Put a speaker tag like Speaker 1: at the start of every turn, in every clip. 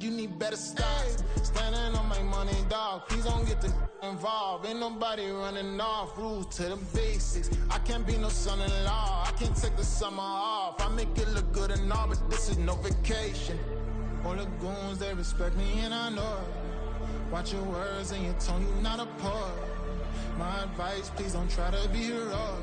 Speaker 1: you need better stocks. Standing on my money, dog. Please don't get the involved. Ain't nobody running off. Rules to the basics. I can't be no son-in-law. I can't take the summer off. I make it look good and all, but this is no vacation. All the goons, they respect me and I know it. Watch your words and your tone, you not a poet. My advice, please don't try to be heroic.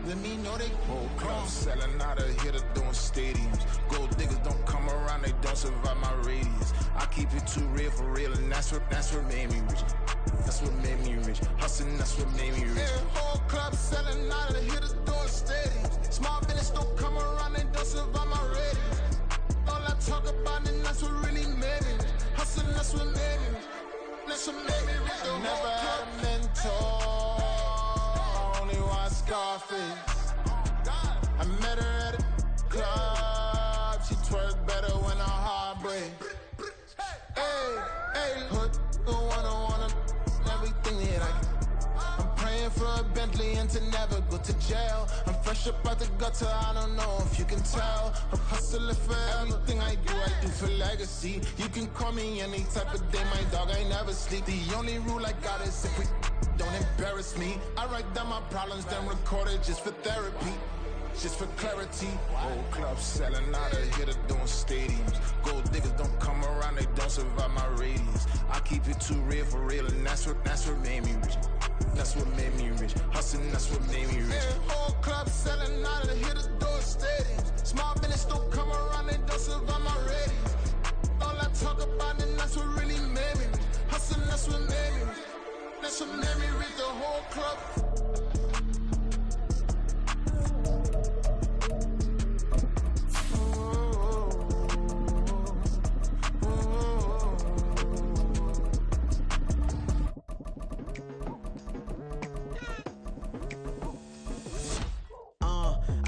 Speaker 1: Let me know they whole club selling out of here to doing stadiums. Gold diggers don't come around, they don't survive my radius. I keep it too real, and that's what made me rich. That's what made me rich. Hustling, that's what made me rich. Yeah, whole club selling out of here to doing stadiums. Small business don't come around, they don't survive my radius. All I talk about, and that's what really made me rich. Hustling, that's what made me rich. That's what made me rich. I never had a mentor. Scarface. I met her at a club. She twerk better when her heart breaks. Hey, put the one-on-one everything that I can. I'm praying for a Bentley and to never go to jail. I'm fresh up out the gutter, I don't know if you can tell. I'm hustling for everything I do for legacy. You can call me any type of day, my dog, I never sleep. The only rule I got is if we don't embarrass me. I write down my problems, then record it just for therapy, just for clarity. Whole club selling out of here to doing stadiums. Gold diggers don't come around, they don't survive my radius. I keep it too real, and that's what made me rich. That's what made me rich. Hustling, that's what made me rich. Yeah, whole club selling out of here to doing stadiums. Small business don't come around, they don't survive my radius. All I talk about, and that's what really made me rich. Hustling, that's what made me rich. That's what made me read the whole club.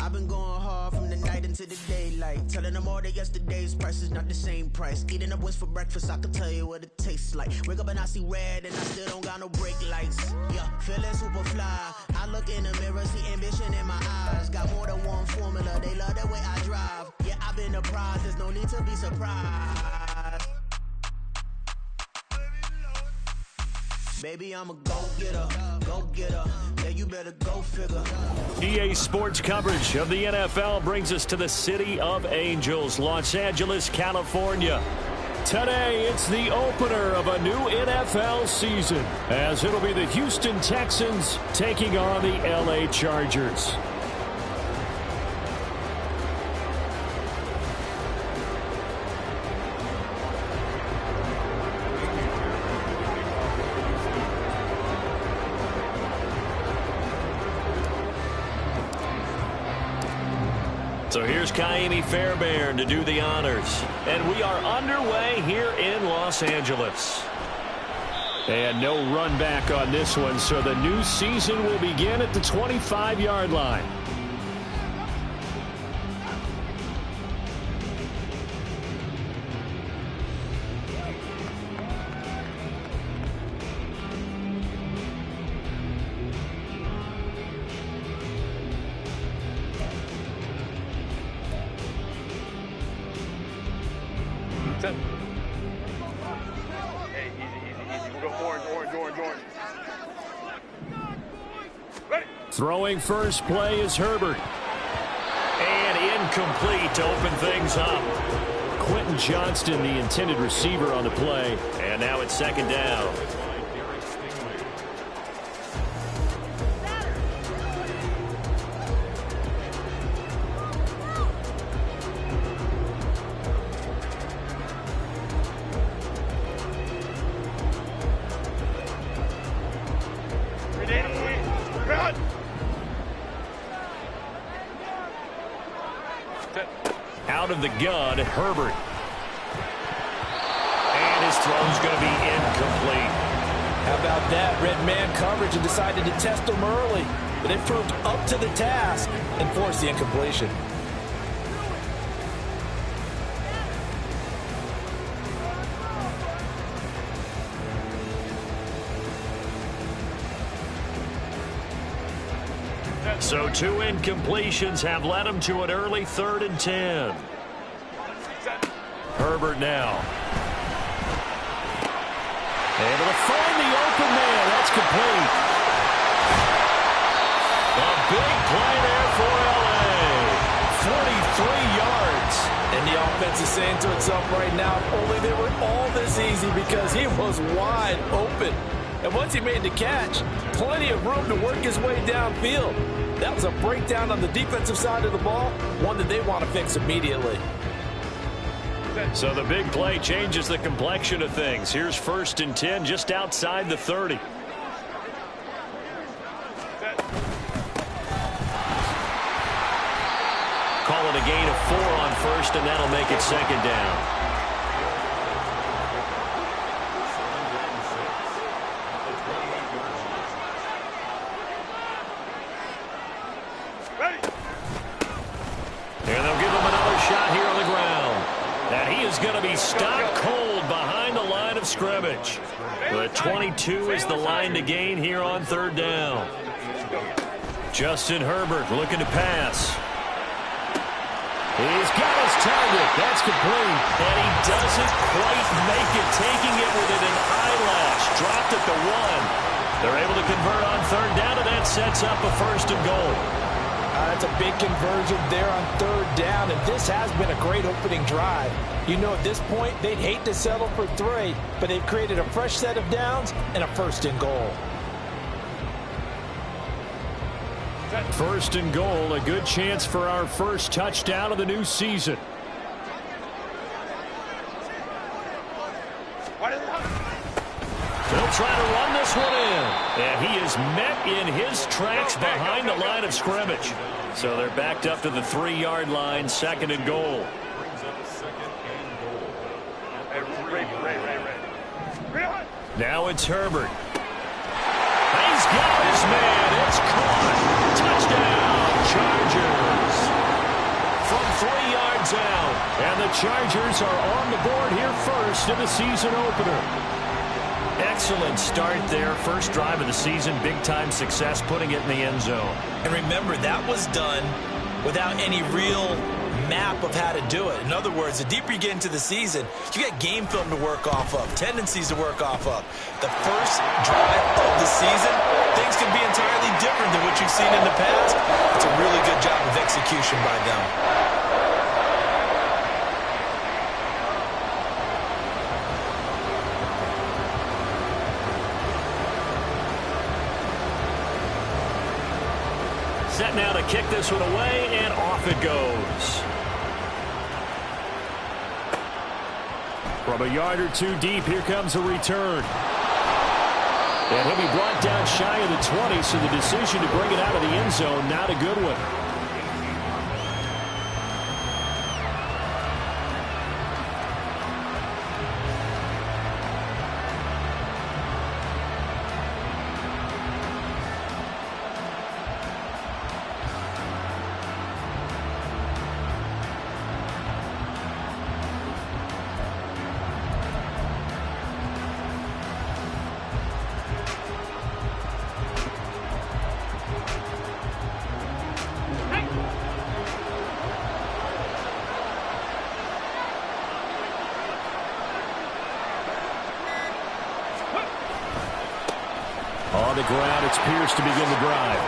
Speaker 2: I've been going hard from the night into the daylight, telling them all that yesterday's price is not the same price. Eating up what's for breakfast, I can tell you what it tastes like. Wake up and I see red and I still don't got no brake lights. Yeah, feeling super fly. I look in the mirror, see ambition in my eyes. Got more than one formula, they love the way I drive. Yeah, I've been a prize, there's no need to be surprised. Baby, I'm a go-getter. Yeah, you better go figure.
Speaker 3: EA Sports coverage of the NFL brings us to the City of Angels, Los Angeles, California. Today, it's the opener of a new NFL season, as it'll be the Houston Texans taking on the LA Chargers. So here's Kaimi Fairbairn to do the honors. And we are underway here in Los Angeles. And no run back on this one, so the new season will begin at the 25-yard line.
Speaker 4: Hey, easy. We'll go orange. Ready?
Speaker 3: Throwing first play is Herbert. And incomplete to open things up. Quentin Johnston, the intended receiver on the play. And now it's second down. Out of the gun, Herbert. And his throw's going to be incomplete.
Speaker 5: How about that? Red man coverage and decided to test him early. But it proved up to the task and forced the incompletion.
Speaker 3: So two incompletions have led him to an early 3rd and 10. Herbert now. Able to find the open man. That's complete. A big play there for L.A. 43 yards.
Speaker 5: And the offense is saying to itself right now, if only they were all this easy, because he was wide open. And once he made the catch, plenty of room to work his way downfield. That was a breakdown on the defensive side of the ball, one that they want to fix immediately.
Speaker 3: So the big play changes the complexion of things. Here's 1st and 10 just outside the 30. Call it a gain of 4 on 1st, and that'll make it 2nd down. And they'll give him another shot here on the ground. And he is going to be stopped cold behind the line of scrimmage. The 22 is the line to gain here on 3rd down. Justin Herbert looking to pass. He's got his target. That's complete. And he doesn't quite make it, taking it within an eyelash. Dropped at the 1. They're able to convert on 3rd down, and that sets up a 1st and goal.
Speaker 5: That's a big conversion there on 3rd down, and this has been a great opening drive. You know, at this point, they'd hate to settle for 3, but they've created a fresh set of downs and a 1st and goal.
Speaker 3: 1st and goal, a good chance for our first touchdown of the new season. They'll try to run this one in. And he is met in his tracks behind the line of scrimmage. So they're backed up to the 3-yard line, 2nd and goal. Now it's Herbert. He's got his man. It's caught. Touchdown, Chargers. From 3 yards out. And the Chargers are on the board here first in the season opener. Excellent start there. First drive of the season. Big-time success putting it in the end zone.
Speaker 5: And remember, that was done without any real map of how to do it. In other words, the deeper you get into the season, you got game film to work off of, tendencies to work off of. The first drive of the season, things can be entirely different than what you've seen in the past. It's a really good job of execution by them.
Speaker 3: Set now to kick this one away, and off it goes. From a yard or 2 deep, here comes a return. And he'll be brought down shy of the 20, so the decision to bring it out of the end zone, not a good one. On the ground, it's Pierce to begin the drive.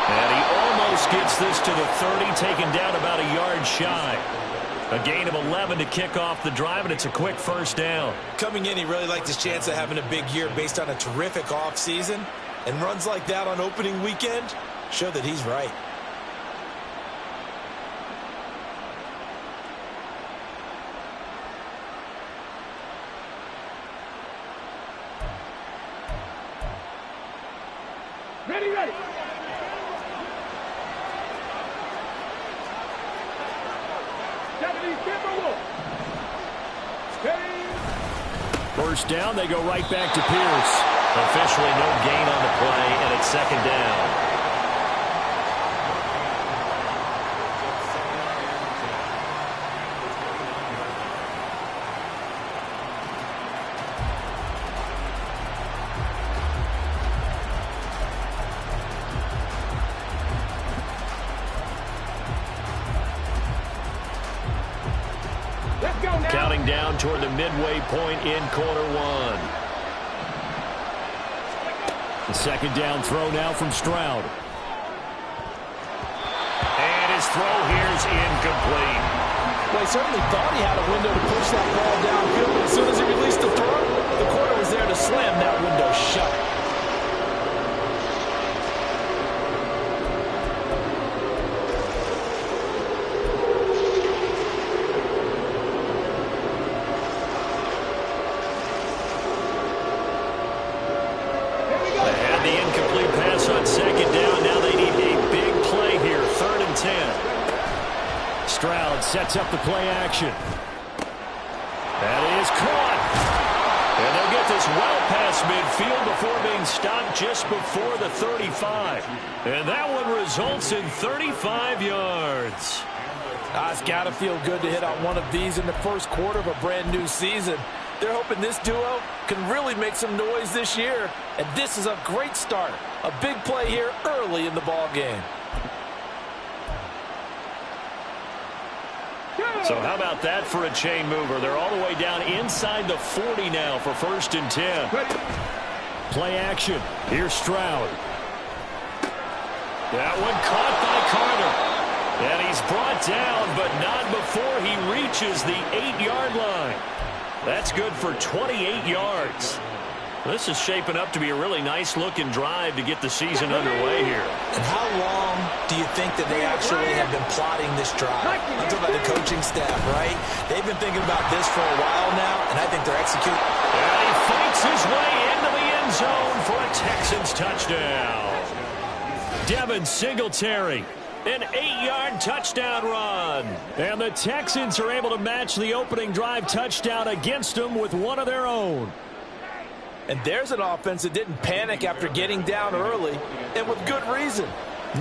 Speaker 3: And he almost gets this to the 30, taken down about a yard shy. A gain of 11 to kick off the drive, and it's a quick 1st down.
Speaker 5: Coming in, he really liked his chance of having a big year based on a terrific offseason. And runs like that on opening weekend show that he's right.
Speaker 4: Ready, ready. Japanese Timberwolves.
Speaker 3: First down, they go right back to Pierce. Officially no gain on the play, and it's 2nd down. winding down toward the midway point in quarter one. The second down throw now from Stroud. And his throw here's incomplete.
Speaker 5: Well, he certainly thought he had a window to push that ball downfield, but as soon as he released the throw, the corner was there to slam that window shut.
Speaker 3: And the incomplete pass on second down. Now they need a big play here, 3rd and 10. Stroud sets up the play action. That is caught. And they'll get this well past midfield before being stopped just before the 35. And that one results in 35 yards.
Speaker 5: It's got to feel good to hit on one of these in the first quarter of a brand new season. They're hoping this duo can really make some noise this year. And this is a great start. A big play here early in the ball game.
Speaker 3: So how about that for a chain mover? They're all the way down inside the 40 now for 1st and 10. Play action. Here's Stroud. That one caught by Carter. And he's brought down, but not before he reaches the 8-yard line. That's good for 28 yards. This is shaping up to be a really nice-looking drive to get the season underway here.
Speaker 5: And how long do you think that they actually have been plotting this drive? I'm talking about the coaching staff, right? They've been thinking about this for a while now, and I think they're executing.
Speaker 3: And he fights his way into the end zone for a Texans touchdown. Devin Singletary. An 8-yard touchdown run. And the Texans are able to match the opening drive touchdown against them with one of their own.
Speaker 5: And there's an offense that didn't panic after getting down early, and with good reason.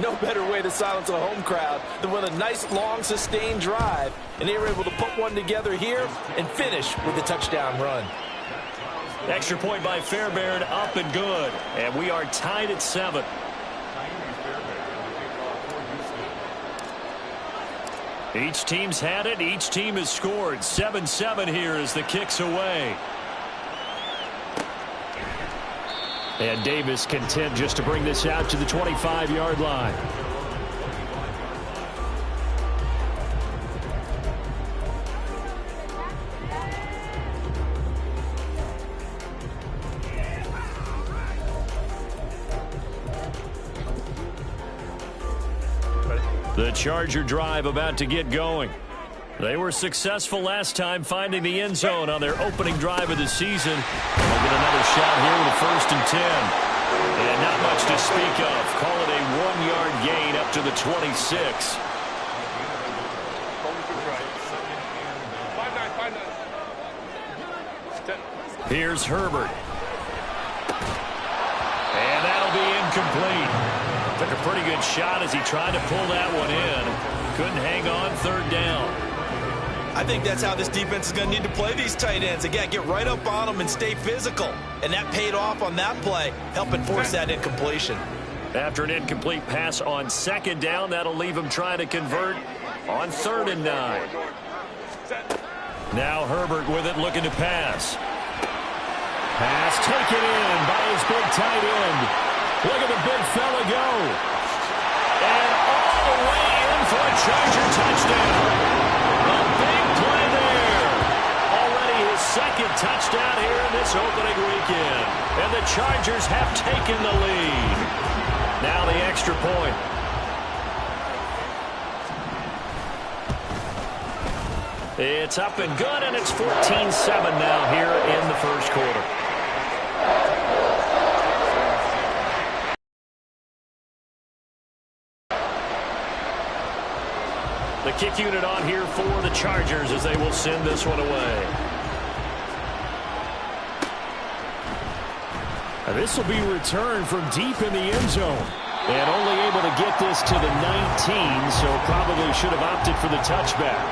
Speaker 5: No better way to silence a home crowd than with a nice, long, sustained drive. And they were able to put one together here and finish with a touchdown run.
Speaker 3: Extra point by Fairbairn, up and good. And we are tied at 7. Each team's had it. Each team has scored. 7-7 here as the kick's away. And Davis content just to bring this out to the 25-yard line. The Charger drive about to get going. They were successful last time finding the end zone on their opening drive of the season. They'll get another shot here with a 1st and 10. And not much to speak of. Call it a 1-yard gain up to the 26. Here's Herbert. And that'll be incomplete. Took a pretty good shot as he tried to pull that one in. Couldn't hang on, 3rd down.
Speaker 5: I think that's how this defense is going to need to play these tight ends. Again, get right up on them and stay physical. And that paid off on that play, helping force that incompletion.
Speaker 3: After an incomplete pass on 2nd down, that'll leave him trying to convert on 3rd and 9. Now Herbert with it, looking to pass. Pass taken in by his big tight end. Look at the big fella go. And all the way in for a Charger touchdown. A big play there. Already his 2nd touchdown here in this opening weekend. And the Chargers have taken the lead. Now the extra point. It's up and good, and it's 14-7 now here in the first quarter. The kick unit on here for the Chargers as they will send this one away. And this will be returned from deep in the end zone. And only able to get this to the 19, so probably should have opted for the touchback.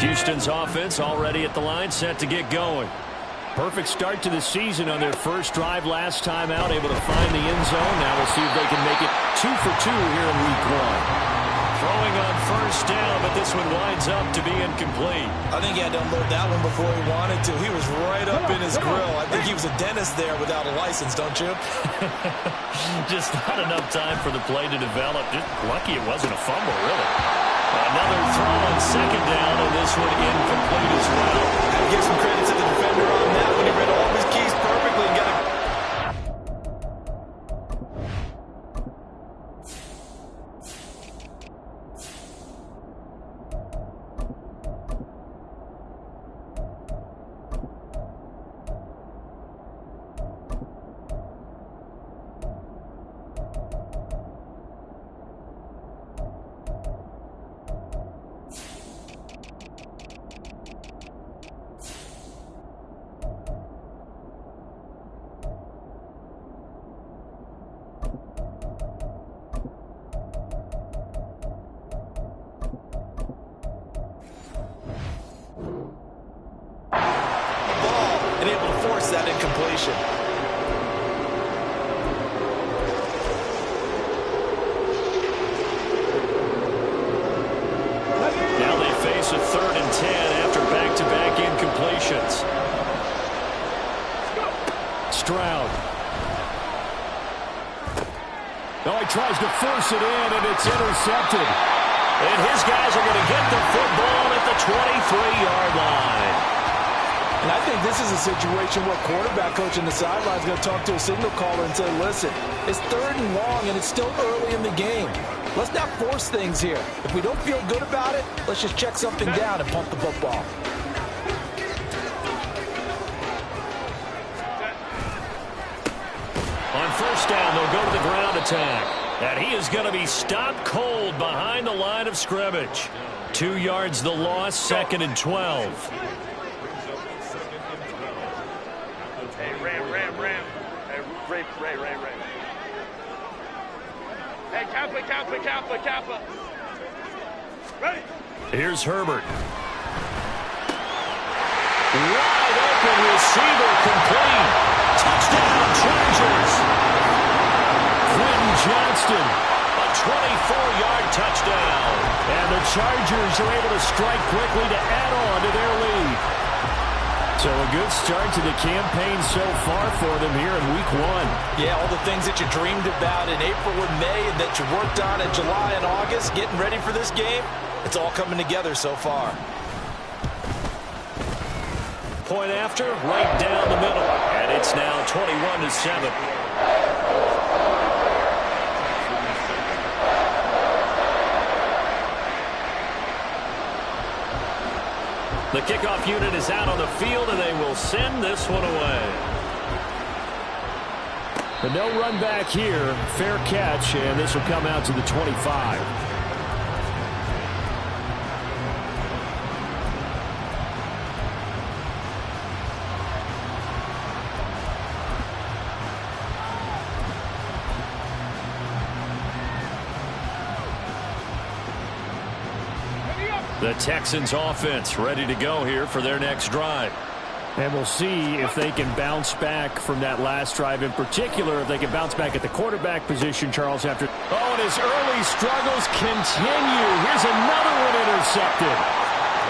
Speaker 3: Houston's offense already at the line, set to get going. Perfect start to the season on their first drive last time out, able to find the end zone. Now we'll see if they can make it 2 for 2 here in week 1. Throwing on first down, but this one winds up to be incomplete.
Speaker 5: I think he had to unload that one before he wanted to. He was right up in his grill. I think he was a dentist there without a license, don't you?
Speaker 3: Just not enough time for the play to develop. Just lucky it wasn't a fumble, really. Another throw on second down, and this one incomplete as well.
Speaker 5: I'd give some credit to the defender on that when he read all of his keys perfectly and got a and able to force that incompletion.
Speaker 3: Now they face a 3rd and 10 after back-to-back incompletions. Stroud. Oh, he tries to force it in, and it's intercepted. And his guys are going to get the football at the 23-yard line.
Speaker 5: And I think this is a situation where quarterback coach on the sideline is going to talk to a signal caller and say, listen, it's 3rd and long, and it's still early in the game. Let's not force things here. If we don't feel good about it, let's just check something down and pump the football.
Speaker 3: On first down, they'll go to the ground attack. And he is going to be stopped cold behind the line of scrimmage. 2 yards the loss, 2nd and 12.
Speaker 4: Ram. Hey, Ray. Hey, Kappa. Ready?
Speaker 3: Here's Herbert. Wide open receiver complete. Touchdown, Chargers. Quentin Johnston, a 24-yard touchdown. And the Chargers are able to strike quickly to add on to their lead. So a good start to the campaign so far for them here in week 1.
Speaker 5: Yeah, all the things that you dreamed about in April and May and that you worked on in July and August, getting ready for this game, it's all coming together so far.
Speaker 3: Point after, right down the middle. And it's now 21-7. The kickoff unit is out on the field, and they will send this one away. But no run back here. Fair catch, and this will come out to the 25. The Texans offense ready to go here for their next drive. And we'll see if they can bounce back from that last drive. In particular, if they can bounce back at the quarterback position, Charles, after... Oh, and his early struggles continue. Here's another one intercepted.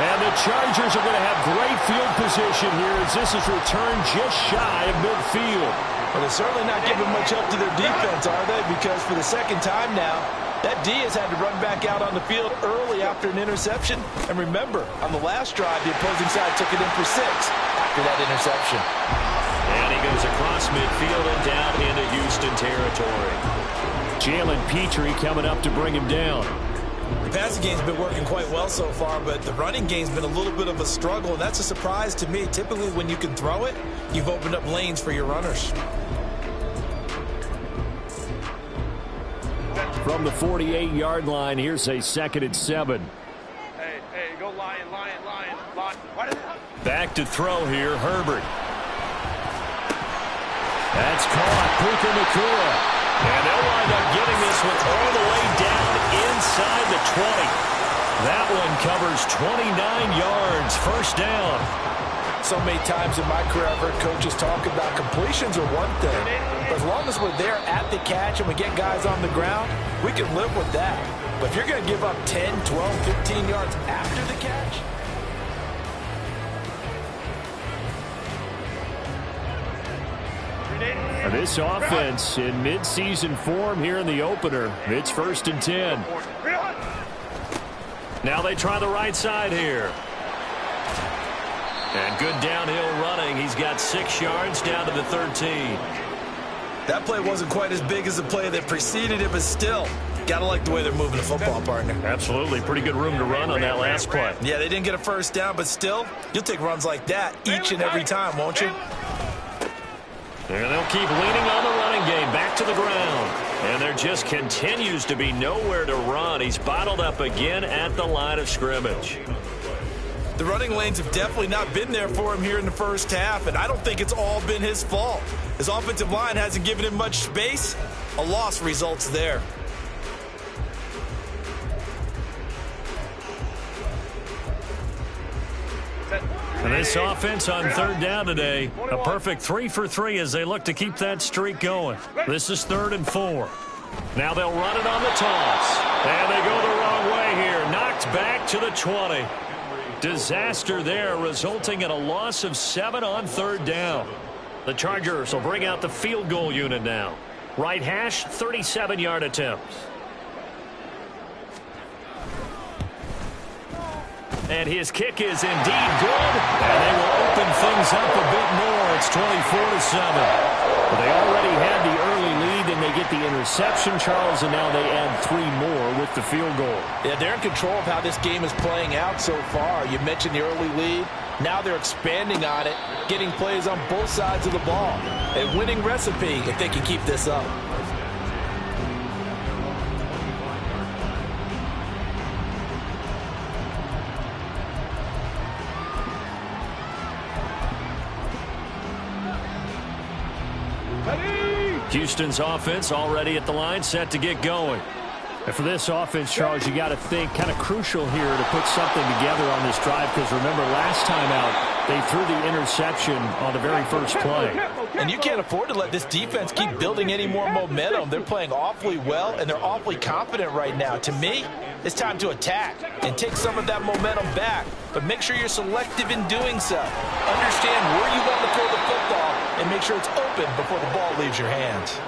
Speaker 3: And the Chargers are going to have great field position here as this is returned just shy of midfield.
Speaker 5: Well, they're certainly not giving much up to their defense, are they? Because for the second time now, that D has had to run back out on the field early after an interception. And remember, on the last drive, the opposing side took it in for 6 after that interception.
Speaker 3: And he goes across midfield and down into Houston territory. Jalen Petrie coming up to bring him down.
Speaker 5: The passing game's been working quite well so far, but the running game's been a little bit of a struggle, and that's a surprise to me. Typically, when you can throw it, you've opened up lanes for your runners.
Speaker 3: From the 48-yard line, here's a 2nd and 7.
Speaker 4: Hey, go lion.
Speaker 3: Back to throw here, Herbert. That's caught, Puka Nacua. And they'll wind up getting this one all the way down inside the 20. That one covers 29 yards. First down.
Speaker 5: So many times in my career I've heard coaches talk about completions are one thing. But as long as we're there at the catch and we get guys on the ground, we can live with that. But if you're going to give up 10, 12, 15 yards after the catch,
Speaker 3: this offense in midseason form here in the opener. It's 1st and 10. Now they try the right side here. And good downhill running. He's got 6 yards down to the 13.
Speaker 5: that play wasn't quite as big as the play that preceded it, but still, gotta like the way they're moving the football, partner.
Speaker 3: Absolutely. Pretty good room to run on that last play.
Speaker 5: Yeah, they didn't get a first down, but still, you'll take runs like that each and every time, won't you?
Speaker 3: And they'll keep leaning on the running game back to the ground. And there just continues to be nowhere to run. He's bottled up again at the line of scrimmage.
Speaker 5: The running lanes have definitely not been there for him here in the first half, and I don't think it's all been his fault. His offensive line hasn't given him much space. A loss results there.
Speaker 3: And this offense on third down today, a perfect 3 for 3 as they look to keep that streak going. This is 3rd and 4. Now they'll run it on the toss. And they go the wrong way here. Knocked back to the 20. Disaster there, resulting in a loss of 7 on third down. The Chargers will bring out the field goal unit now. Right hash, 37-yard attempt. And his kick is indeed good. And they will open things up a bit more. It's 24-7. But they already had the early lead, and they get the interception, Charles, and now they add 3 more with the field goal.
Speaker 5: Yeah, they're in control of how this game is playing out so far. You mentioned the early lead. Now they're expanding on it, getting plays on both sides of the ball. A winning recipe if they can keep this up.
Speaker 3: Houston's offense already at the line, set to get going. And for this offense, Charles, you got to think kind of crucial here to put something together on this drive, because remember last time out they threw the interception on the very first play.
Speaker 5: And you can't afford to let this defense keep building any more momentum. They're playing awfully well, and they're awfully confident right now. To me, it's time to attack and take some of that momentum back, but make sure you're selective in doing so. Understand where you want to throw the football and make sure it's open before the ball leaves your hands.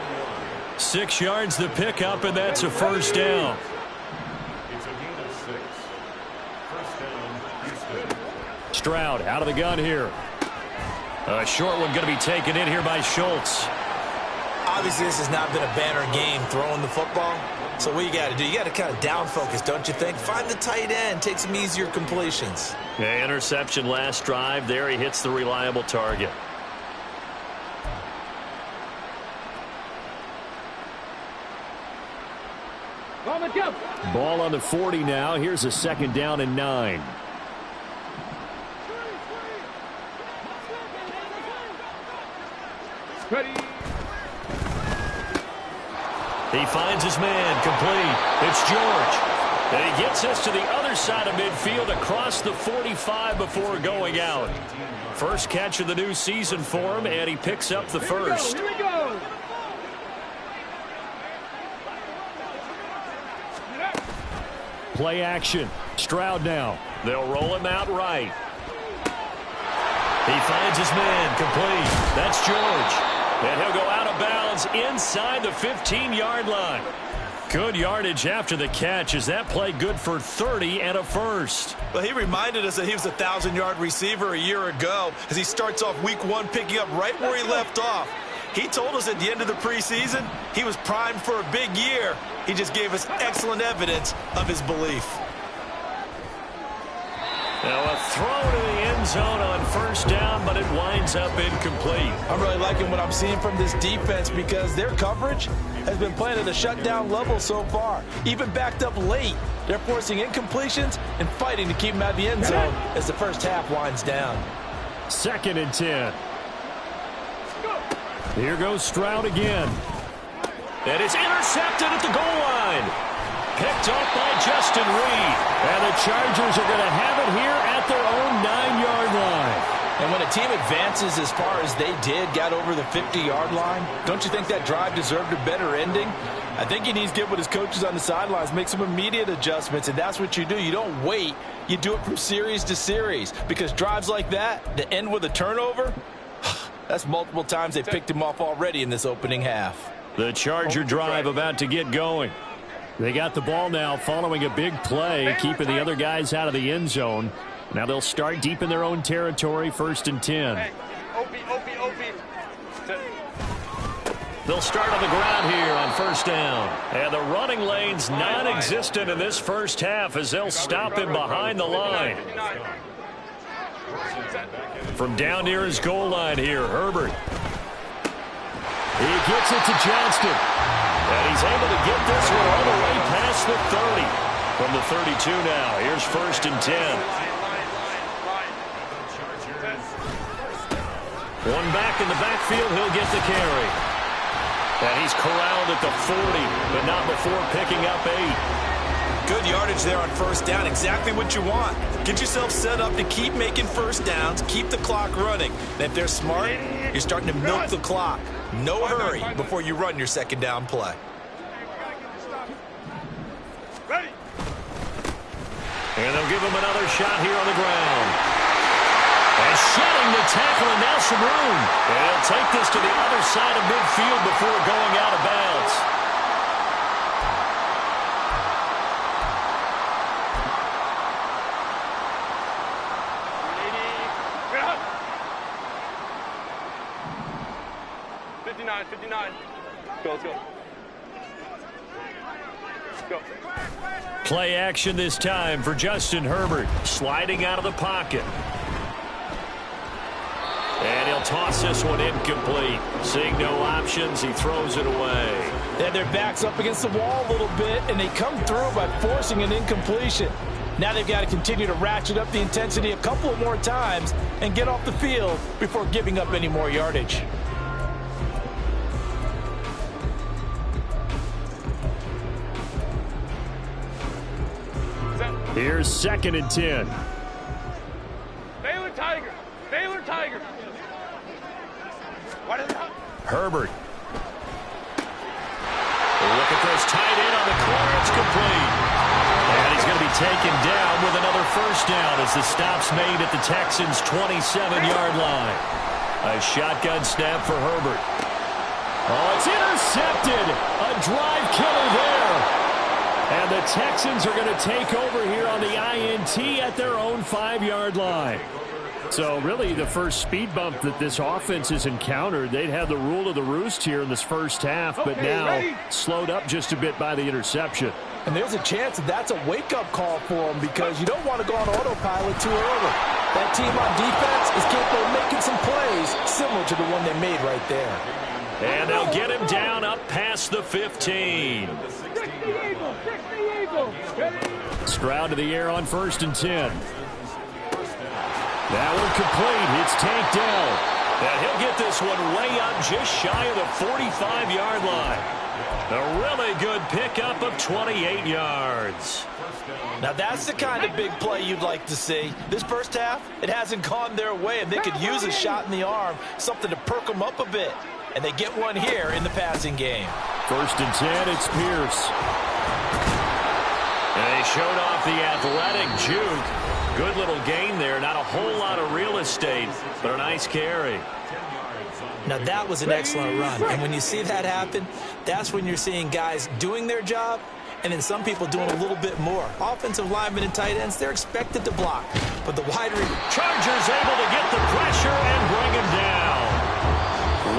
Speaker 3: 6 yards the pickup, and that's a first down.
Speaker 6: It's a gain of 6. First down, Houston.
Speaker 3: Stroud out of the gun here. A short one going to be taken in here by Schultz.
Speaker 5: Obviously, this has not been a banner game throwing the football. So what you got to do, you got to kind of down focus, don't you think? Find the tight end, take some easier completions.
Speaker 3: Yeah, interception last drive. There he hits the reliable target. Ball on the 40 now. Here's a 2nd down and 9.
Speaker 4: Ready.
Speaker 3: He finds his man, complete. It's George. And he gets us to the other side of midfield across the 45 before going out. First catch of the new season for him, and he picks up the first.
Speaker 4: Here we go.
Speaker 3: Play action. Stroud now. They'll roll him out right. He finds his man, complete. That's George. And he'll go out of bounds inside the 15-yard line. Good yardage after the catch. Is that play good for 30 and a first?
Speaker 5: Well, he reminded us that he was a 1,000-yard receiver a year ago as he starts off week 1 picking up right where he left off. He told us at the end of the preseason he was primed for a big year. He just gave us excellent evidence of his belief.
Speaker 3: Now a throw to the end zone on first down, but it winds up incomplete.
Speaker 5: I'm really liking what I'm seeing from this defense because their coverage has been playing at a shutdown level so far. Even backed up late, they're forcing incompletions and fighting to keep them out of the end zone as the first half winds down.
Speaker 3: 2nd and 10. Here goes Stroud again. And it's intercepted at the goal line. picked off by Justin Reed. And the Chargers are going to have it here at their own 9-yard line.
Speaker 5: And when a team advances as far as they did, got over the 50-yard line, don't you think that drive deserved a better ending? I think he needs to get with his coaches on the sidelines, make some immediate adjustments, and that's what you do. You don't wait. You do it from series to series, because drives like that, to end with a turnover, that's multiple times they picked him off already in this opening half.
Speaker 3: The Charger drive about to get going. They got the ball now following a big play, keeping the other guys out of the end zone. Now they'll start deep in their own territory, 1st and 10.
Speaker 4: Hey, OP.
Speaker 3: They'll start on the ground here on 1st down. And the running lane's non-existent in this first half as they'll stop him behind the line. From down near his goal line here, Herbert. He gets it to Johnston. And he's able to get this one all the way past the 30. From the 32 now, here's 1st and 10. One back in the backfield, he'll get the carry. And he's corralled at the 40, but not before picking up 8.
Speaker 5: Good yardage there on 1st down, exactly what you want. Get yourself set up to keep making 1st downs, keep the clock running. And if they're smart, you're starting to milk the clock. No hurry before you run your 2nd down play.
Speaker 4: Ready.
Speaker 3: And they'll give him another shot here on the ground. And shedding the tackle, and now some room. And he'll take this to the other side of midfield before going out of bounds.
Speaker 4: Get up. 59. Go, let's go. Go.
Speaker 3: Play action this time for Justin Herbert. Sliding out of the pocket. And he'll toss this one incomplete. Seeing no options, he throws it away.
Speaker 5: They had their backs up against the wall a little bit, and they come through by forcing an incompletion. Now they've got to continue to ratchet up the intensity a couple of more times and get off the field before giving up any more yardage.
Speaker 3: Here's 2nd and 10.
Speaker 4: Baylor Tiger.
Speaker 3: Herbert. Look at this, tight end on the corner. It's complete. And he's going to be taken down with another 1st down as the stop's made at the Texans' 27-yard line. A shotgun snap for Herbert. Oh, it's intercepted. A drive killer there. And the Texans are going to take over here on the INT at their own 5-yard line. So really the first speed bump that this offense has encountered, they'd have the rule of the roost here in this first half, but now slowed up just a bit by the interception.
Speaker 5: And there's a chance that that's a wake-up call for them, because you don't want to go on autopilot too early. That team on defense is capable of making some plays similar to the one they made right there.
Speaker 3: And they'll get him down up past the 15. Stroud to the air on 1st and 10. That one complete. It's tanked down. And he'll get this one way up just shy of the 45-yard line. A really good pickup of 28 yards.
Speaker 5: Now that's the kind of big play you'd like to see. This first half, it hasn't gone their way, and they could use a shot in the arm, something to perk them up a bit. And they get one here in the passing game.
Speaker 3: 1st and 10, it's Pierce. And they showed off the athletic juke. Good little gain there. Not a whole lot of real estate, but a nice carry.
Speaker 5: Now that was an excellent run. And when you see that happen, that's when you're seeing guys doing their job, and then some people doing a little bit more. Offensive linemen and tight ends, they're expected to block. But the wide
Speaker 3: Chargers able to get the pressure and bring him down.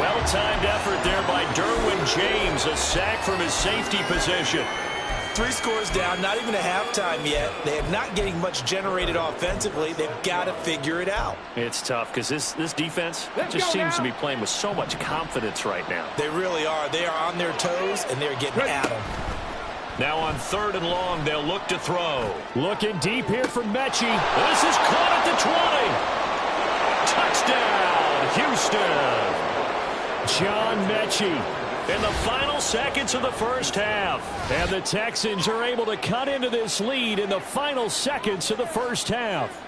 Speaker 3: Well-timed effort there by Derwin James. A sack from his safety position.
Speaker 5: 3 scores down, not even a halftime yet. They are not getting much generated offensively. They've got to figure it out.
Speaker 3: It's tough because this defense just seems to be playing with so much confidence right now.
Speaker 5: They really are. They are on their toes, and they're getting at them.
Speaker 3: Now on 3rd and long, they'll look to throw. Looking deep here from Mechie. This is caught at the 20. Touchdown, Houston. John Mechie in the final seconds of the first half. And the Texans are able to cut into this lead in the final seconds of the first half.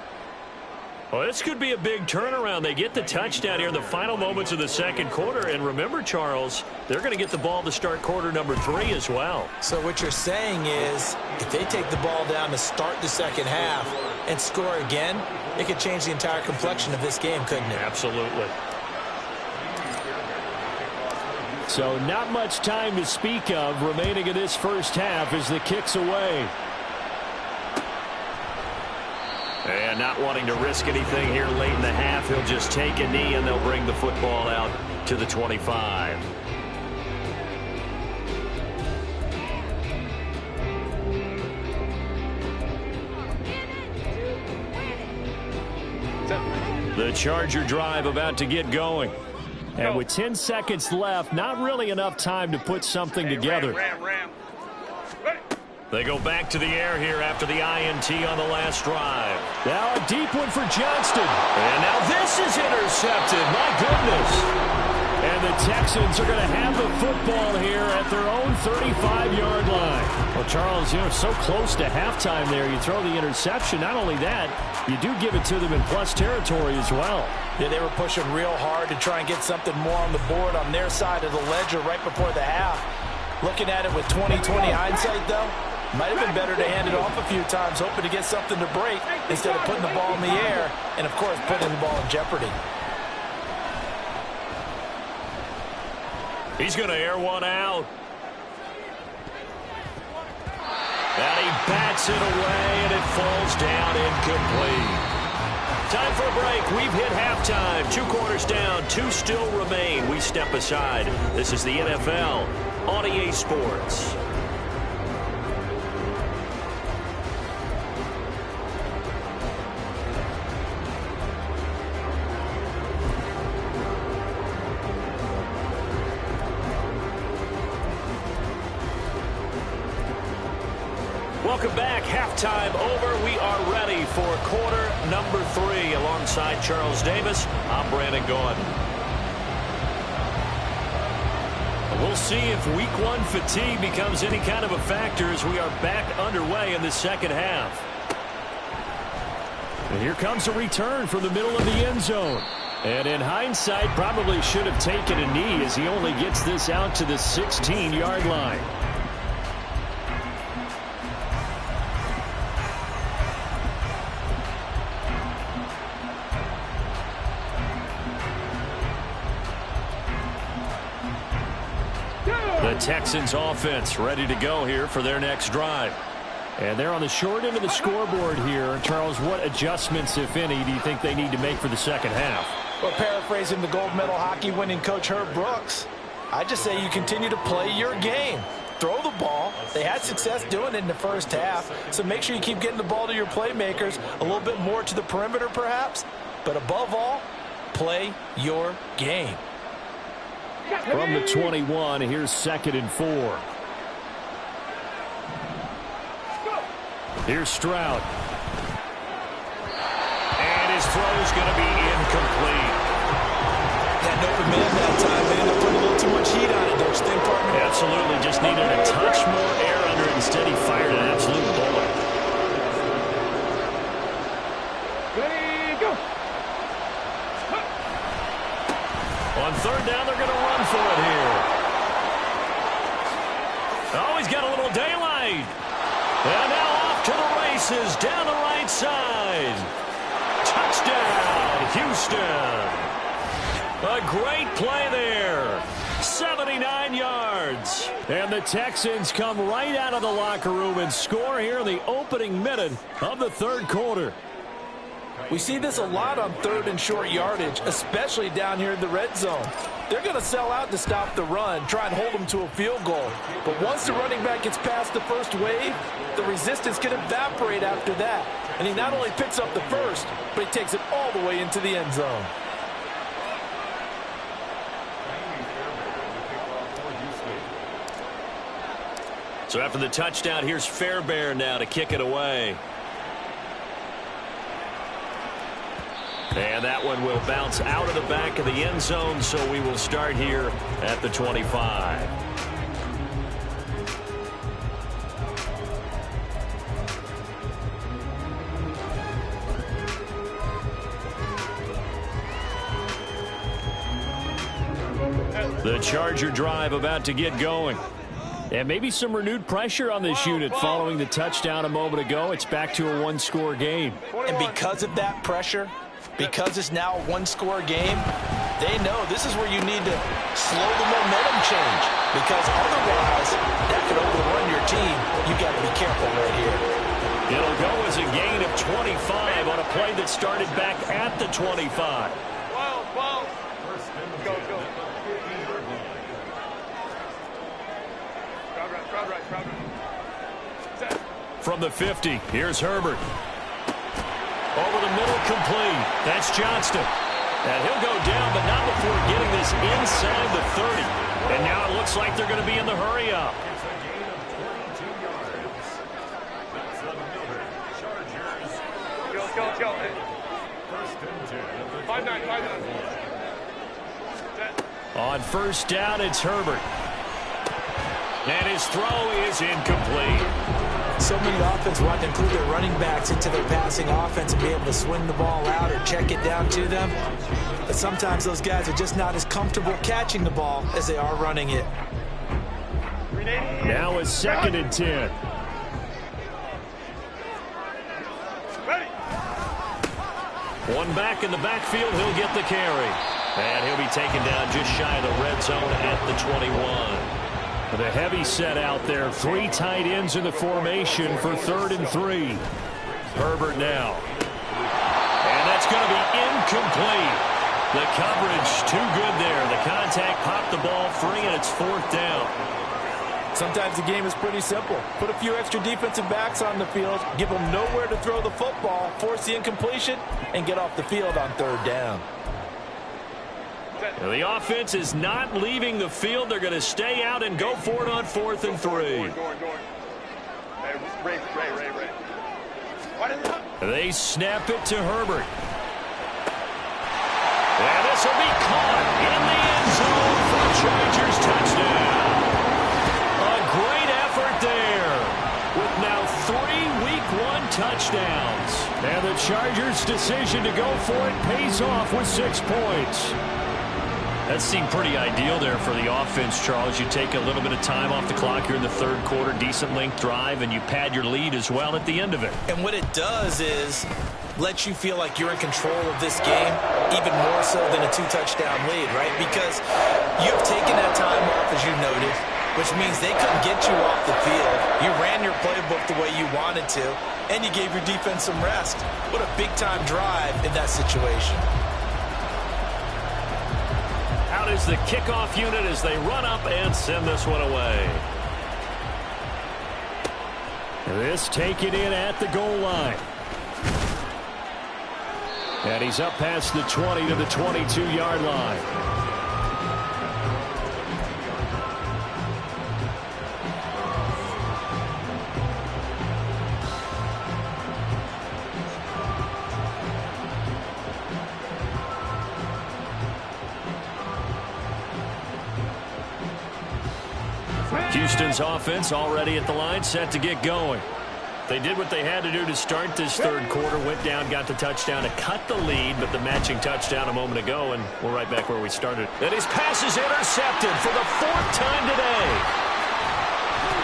Speaker 3: Well, this could be a big turnaround. They get the touchdown here in the final moments of the second quarter. And remember, Charles, they're going to get the ball to start quarter number 3 as well.
Speaker 5: So what you're saying is if they take the ball down to start the second half and score again, it could change the entire complexion of this game, couldn't it?
Speaker 3: Absolutely. So not much time to speak of remaining in this first half as the kick's away. And not wanting to risk anything here late in the half, he'll just take a knee and they'll bring the football out to the 25. The Charger drive about to get going. And with 10 seconds left, not really enough time to put something together.
Speaker 4: Ram.
Speaker 3: They go back to the air here after the INT on the last drive. Now a deep one for Johnston. And now this is intercepted. My goodness. And the Texans are going to have the football here at their own 35-yard line. Well, Charles, so close to halftime there. You throw the interception. Not only that, you do give it to them in plus territory as well.
Speaker 5: Yeah, they were pushing real hard to try and get something more on the board on their side of the ledger right before the half. Looking at it with 20/20 hindsight, though, might have been better to hand it off a few times, hoping to get something to break instead of putting the ball in the air and, of course, putting the ball in jeopardy.
Speaker 3: He's going to air one out. And he bats it away, and it falls down incomplete. Time for a break. We've hit halftime. 2 quarters down. 2 still remain. We step aside. This is the NFL on EA Sports. Welcome back. Halftime over. We are ready for quarter number 3. Alongside Charles Davis, I'm Brandon Gordon. We'll see if week 1 fatigue becomes any kind of a factor as we are back underway in the second half. And here comes a return from the middle of the end zone. And in hindsight, probably should have taken a knee as he only gets this out to the 16-yard line. The Texans offense ready to go here for their next drive. And they're on the short end of the scoreboard here. Charles, what adjustments, if any, do you think they need to make for the second half?
Speaker 5: Well, paraphrasing the gold medal hockey winning coach Herb Brooks, I just say you continue to play your game. Throw the ball. They had success doing it in the first half, so make sure you keep getting the ball to your playmakers, a little bit more to the perimeter perhaps, but above all, play your game.
Speaker 3: From the 21, here's 2nd and 4. Here's Stroud. And his throw's going to be incomplete.
Speaker 5: Had an open man that time. They ended up putting a little too much heat on it, don't you think, partner?
Speaker 3: Absolutely. Just needed a touch more air under it. Instead, he fired an absolute bullet.
Speaker 4: Ready, go.
Speaker 3: On 3rd down, they're going to run for it here. Oh, he's got a little daylight. And now off to the races down the right side. Touchdown, Houston. A great play there. 79 yards. And the Texans come right out of the locker room and score here in the opening minute of the 3rd quarter.
Speaker 5: We see this a lot on 3rd and short yardage, especially down here in the red zone. They're going to sell out to stop the run, try and hold them to a field goal. But once the running back gets past the first wave, the resistance can evaporate after that. And he not only picks up the first, but he takes it all the way into the end zone.
Speaker 3: So after the touchdown, here's Fairbairn now to kick it away. And And that one will bounce out of the back of the end zone, so we will start here at the 25. The Charger drive about to get going. And maybe some renewed pressure on this unit following the touchdown a moment ago. It's back to a one-score game.
Speaker 5: And because of that pressure, because it's now a one-score game, they know this is where you need to slow the momentum change. Because otherwise, that could overrun your team. You got to be careful right here.
Speaker 3: It'll go as a gain of 25 on a play that started back at the 25.
Speaker 4: Go.
Speaker 3: From the 50, here's Herbert. Over the middle, complete. That's Johnston. And he'll go down, but not before getting this inside the 30. And now it looks like they're going to be in the hurry-up.
Speaker 6: It's a gain of 22 yards. That's the Miller Chargers.
Speaker 4: Go.
Speaker 6: First and 10.
Speaker 4: 5-9.
Speaker 3: On first down, it's Herbert. And his throw is incomplete.
Speaker 5: So many offenses want to include their running backs into their passing offense and be able to swing the ball out or check it down to them. But sometimes those guys are just not as comfortable catching the ball as they are running it.
Speaker 3: Now it's 2nd and 10. One back in the backfield, he'll get the carry. And he'll be taken down just shy of the red zone at the 21. The heavy set out there. 3 tight ends in the formation for 3rd and 3. Herbert now. And that's going to be incomplete. The coverage too good there. The contact popped the ball free, and it's 4th down.
Speaker 5: Sometimes the game is pretty simple. Put a few extra defensive backs on the field, give them nowhere to throw the football, force the incompletion, and get off the field on 3rd down.
Speaker 3: The offense is not leaving the field. They're going to stay out and go for it on 4th and 3. They snap it to Herbert. And this will be caught in the end zone for a Chargers touchdown. A great effort there with now 3 Week 1 touchdowns. And the Chargers' decision to go for it pays off with 6 points. That seemed pretty ideal there for the offense, Charles. You take a little bit of time off the clock here in the 3rd quarter, decent length drive, and you pad your lead as well at the end of it.
Speaker 5: And what it does is let you feel like you're in control of this game, even more so than a 2-touchdown lead, right? Because you've taken that time off, as you noted, which means they couldn't get you off the field. You ran your playbook the way you wanted to, and you gave your defense some rest. What a big-time drive in that situation.
Speaker 3: Out is the kickoff unit as they run up and send this one away. This taken in at the goal line. And he's up past the 20 to the 22-yard line. Houston's offense already at the line, set to get going. They did what they had to do to start this 3rd quarter, went down, got the touchdown to cut the lead, but the matching touchdown a moment ago, and we're right back where we started. And his pass is intercepted for the 4th time today.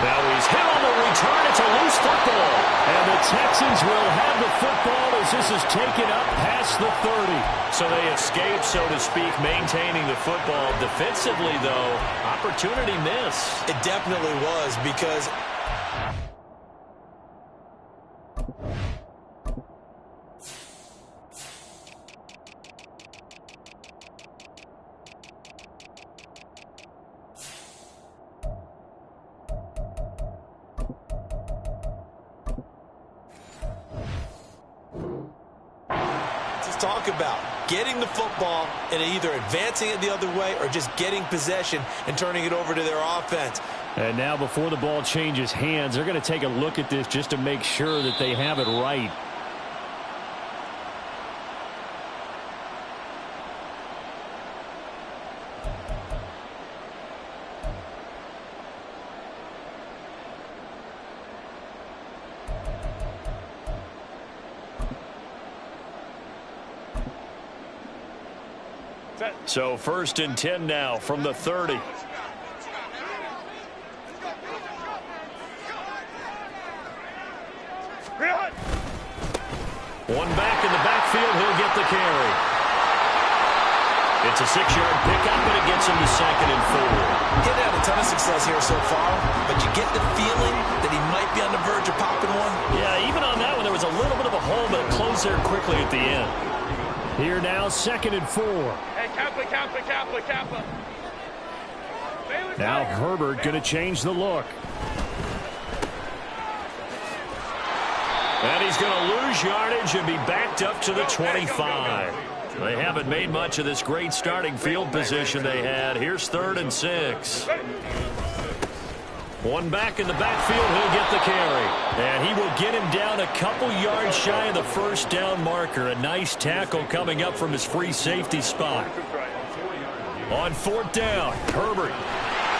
Speaker 3: Now he's hit on the return. It's a loose football. And the Texans will have the football as this is taken up past the 30. So they escape, so to speak, maintaining the football. Defensively, though, opportunity miss.
Speaker 5: It definitely was because talk about getting the football and either advancing it the other way or just getting possession and turning it over to their offense.
Speaker 3: And now before the ball changes hands, they're going to take a look at this just to make sure that they have it right. So 1st and 10 now from the 30. One back in the backfield, he'll get the carry. It's a 6-yard pickup, and it gets him to 2nd and 4.
Speaker 5: He's had a ton of success here so far, but you get the feeling that he might be on the verge of popping one.
Speaker 3: Yeah, even on that one, there was a little bit of a hole, but it closed there quickly at the end. Here now, 2nd and 4.
Speaker 4: Hey, Kappa.
Speaker 3: Now Herbert going to change the look. And he's going to lose yardage and be backed up to the 25. They haven't made much of this great starting field position they had. Here's 3rd and 6. One back in the backfield, he'll get the carry. And he will get him down a couple yards shy of the 1st down marker. A nice tackle coming up from his free safety spot. On 4th down, Herbert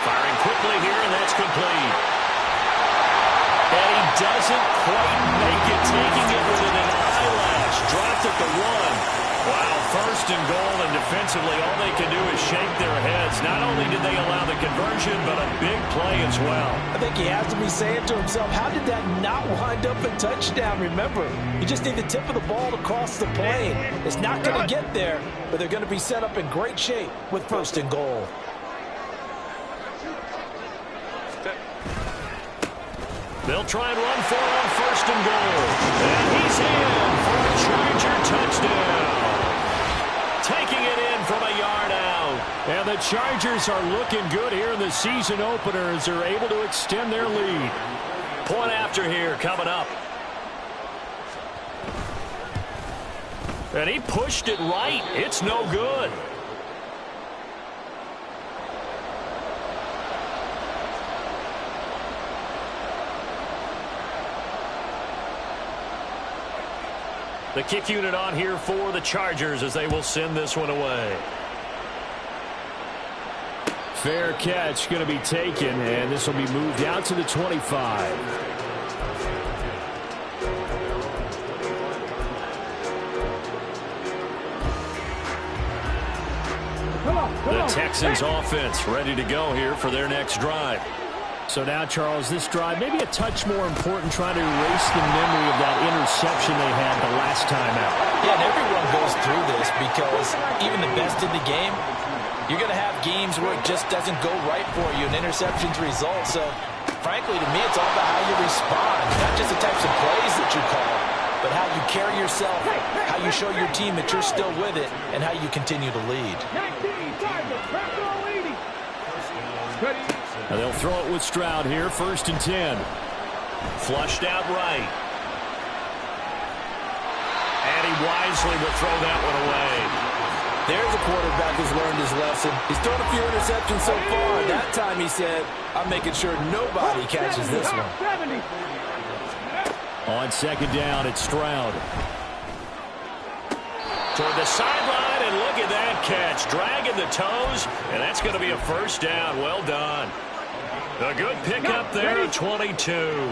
Speaker 3: firing quickly here, and that's complete. And he doesn't quite make it, taking it within an eyelash. Dropped at the 1. Wow, 1st and goal, and defensively all they can do is shake their heads. Not only did they allow the conversion, but a big play as well.
Speaker 7: I think he has to be saying to himself, how did that not wind up a touchdown? Remember, you just need the tip of the ball to cross the plane. It's not going to get there, but they're going to be set up in great shape with 1st and goal.
Speaker 3: They'll try and run for it on 1st and goal. And he's in for a Charger touchdown. Taking it in from a yard out. And the Chargers are looking good here in the season opener as they're able to extend their lead. Point after here coming up. And he pushed it right. It's no good. The kick unit on here for the Chargers as they will send this one away. Fair catch going to be taken, and this will be moved out to the 25. The Texans offense ready to go here for their next drive. So now, Charles, this drive maybe a touch more important, trying to erase the memory of that interception they had the last time out.
Speaker 7: Yeah, and everyone goes through this because even the best in the game, you're going to have games where it just doesn't go right for you, and interceptions result. So, frankly, to me, it's all about how you respond, not just the types of plays that you call, but how you carry yourself, how you show your team that you're still with it, and how you continue to lead.
Speaker 3: And they'll throw it with Stroud here, 1st and 10. Flushed out right. And he wisely will throw that one away.
Speaker 7: There's a quarterback who's learned his lesson. He's thrown a few interceptions so far. That time he said, I'm making sure nobody catches this one.
Speaker 3: On 2nd down, it's Stroud. Toward the sideline, and look at that catch. Dragging the toes, and that's going to be a 1st down. Well done. A good pickup there at 22.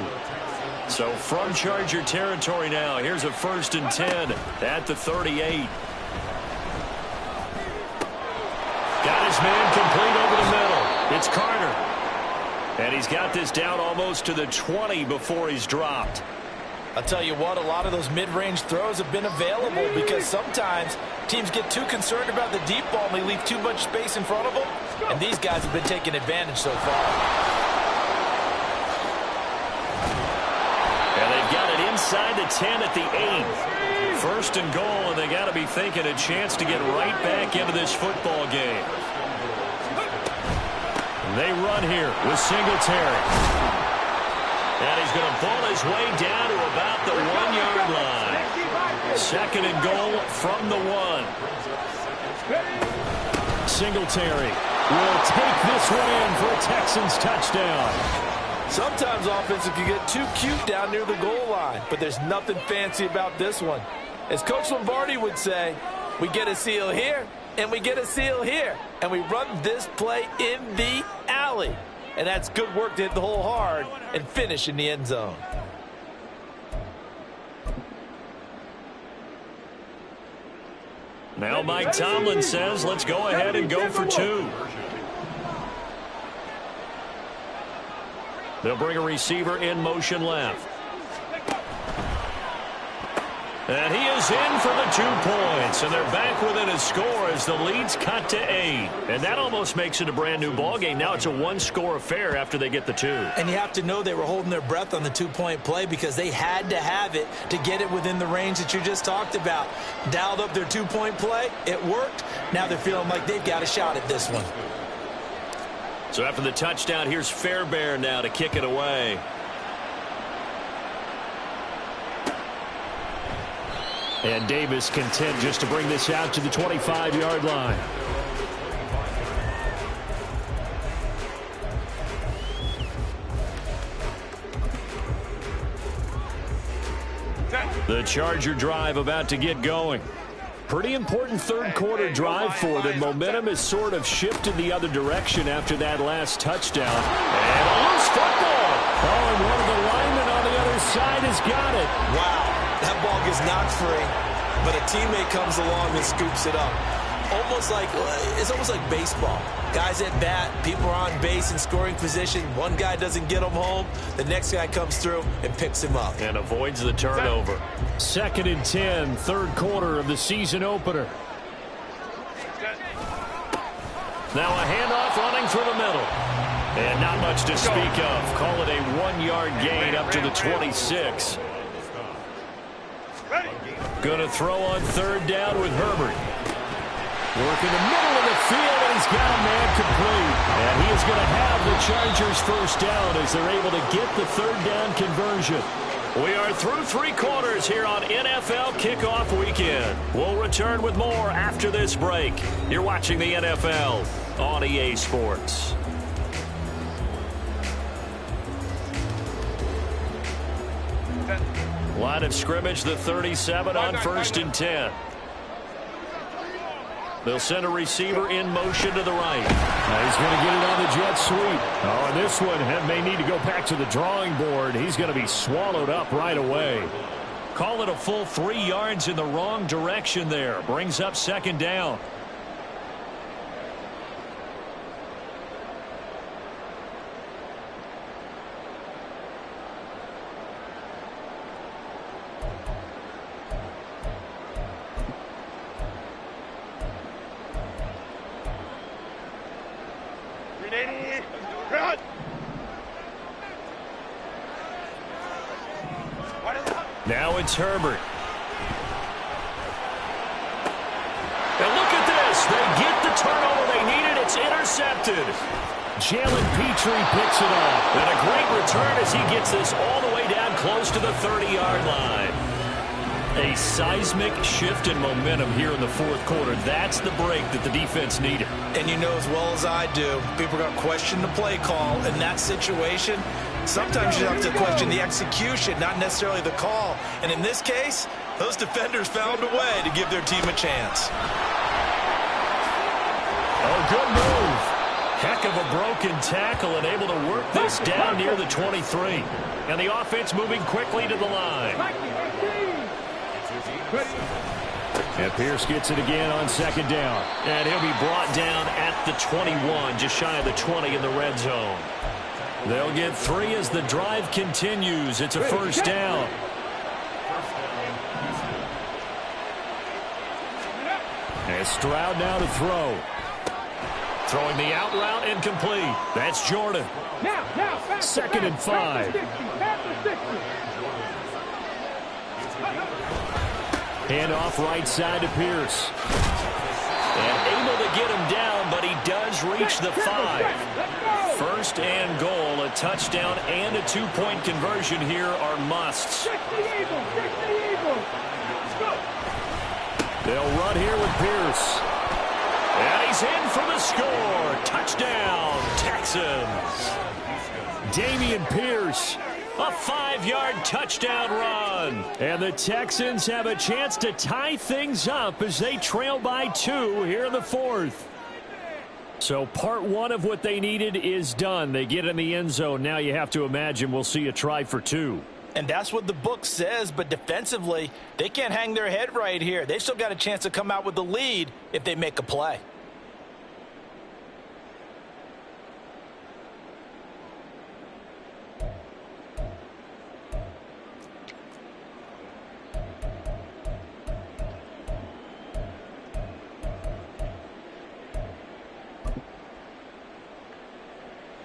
Speaker 3: So from Charger territory now, here's a 1st and 10 at the 38. Got his man complete over the middle. It's Carter. And he's got this down almost to the 20 before he's dropped.
Speaker 7: I'll tell you what, a lot of those mid-range throws have been available because sometimes teams get too concerned about the deep ball and they leave too much space in front of them, and these guys have been taking advantage so far.
Speaker 3: And they've got it inside the 10 at the 8. 1st and goal, and they got to be thinking a chance to get right back into this football game. They run here with Singletary. And he's going to ball his way down to about the 1-yard line. 2nd and goal from the 1. Singletary will take this one in for a Texans touchdown.
Speaker 7: Sometimes offenses can get too cute down near the goal line, but there's nothing fancy about this one. As Coach Lombardi would say, we get a seal here, and we get a seal here, and we run this play in the alley. And that's good work to hit the hole hard and finish in the end zone.
Speaker 3: Now Mike Tomlin says, let's go ahead and go for 2. They'll bring a receiver in motion left. And he is in for the 2 points. And they're back within a score as the lead's cut to 8. And that almost makes it a brand new ball game. Now it's a 1-score affair after they get the 2.
Speaker 5: And you have to know they were holding their breath on the 2-point play because they had to have it to get it within the range that you just talked about. Dialed up their 2-point play. It worked. Now they're feeling like they've got a shot at this one.
Speaker 3: So after the touchdown, here's Fairbairn now to kick it away. And Davis content just to bring this out to the 25-yard line. The Charger drive about to get going. Pretty important third-quarter drive for them. Momentum has sort of shifted the other direction after that last touchdown. And a loose football. Oh, and one of the linemen on the other side has got it.
Speaker 5: Wow, that ball gets knocked free, but a teammate comes along and scoops it up. It's almost like baseball. Guys at bat, people are on base in scoring position. One guy doesn't get him home. The next guy comes through and picks him up.
Speaker 3: And avoids the turnover. 2nd and 10, third quarter of the season opener. Now a handoff running through the middle. And not much to speak of. Call it a 1-yard gain up to the 26. Going to throw on 3rd down with Herbert. Working the middle of the field, and he's got a man complete. And he is going to have the Chargers first down as they're able to get the 3rd down conversion. We are through 3 quarters here on NFL Kickoff Weekend. We'll return with more after this break. You're watching the NFL on EA Sports. Line of scrimmage, the 37 on 1st and 10. They'll send a receiver in motion to the right. Now he's going to get it on the jet sweep. Oh, and this one may need to go back to the drawing board. He's going to be swallowed up right away. Call it a full 3 yards in the wrong direction there. Brings up 2nd down. Now it's Herbert. And look at this. They get the turnover they needed. It's intercepted. Jalen Petrie picks it up. And a great return as he gets this all the way down close to the 30-yard line. A seismic shift in momentum here in the 4th quarter. That's the break that the defense needed.
Speaker 5: And you know as well as I do, people are going to question the play call in that situation. Sometimes you have to question the execution, not necessarily the call. And in this case, those defenders found a way to give their team a chance.
Speaker 3: Oh, good move. Heck of a broken tackle and able to work this down near the 23. And the offense moving quickly to the line. And Pierce gets it again on 2nd down. And he'll be brought down at the 21, just shy of the 20 in the red zone. They'll get 3 as the drive continues. It's a 1st down. And Stroud now to throw. Throwing the out route incomplete. That's Jordan. 2nd and 5. Handoff right side to Pierce. And able to get him down, but he does reach the 5. 1st and goal, a touchdown and a 2-point conversion here are musts. They'll run here with Pierce. And he's in for the score. Touchdown, Texans. Dameon Pierce. A 5-yard touchdown run. And the Texans have a chance to tie things up as they trail by 2 here in the 4th. So part 1 of what they needed is done. They get in the end zone. Now you have to imagine we'll see a try for 2.
Speaker 7: And that's what the book says, but defensively, they can't hang their head right here. They've still got a chance to come out with the lead if they make a play.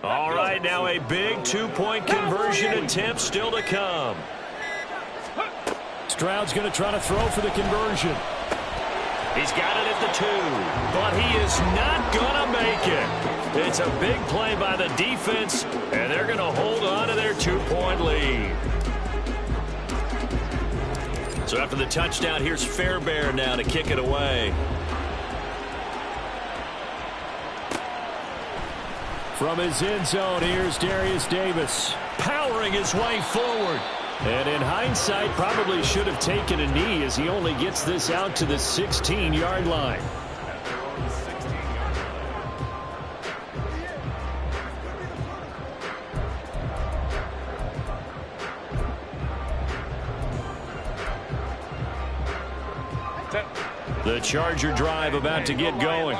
Speaker 3: All right, now a big two-point conversion attempt still to come.
Speaker 8: Stroud's going to try to throw for the conversion.
Speaker 3: He's got it at the 2, but he is not going to make it. It's a big play by the defense, and they're going to hold on to their 2-point lead. So after the touchdown, here's Fairbairn now to kick it away.
Speaker 8: From his end zone, here's Darius Davis, powering his way forward. And in hindsight, probably should have taken a knee as he only gets this out to the 16-yard line.
Speaker 3: The Charger drive about to get going.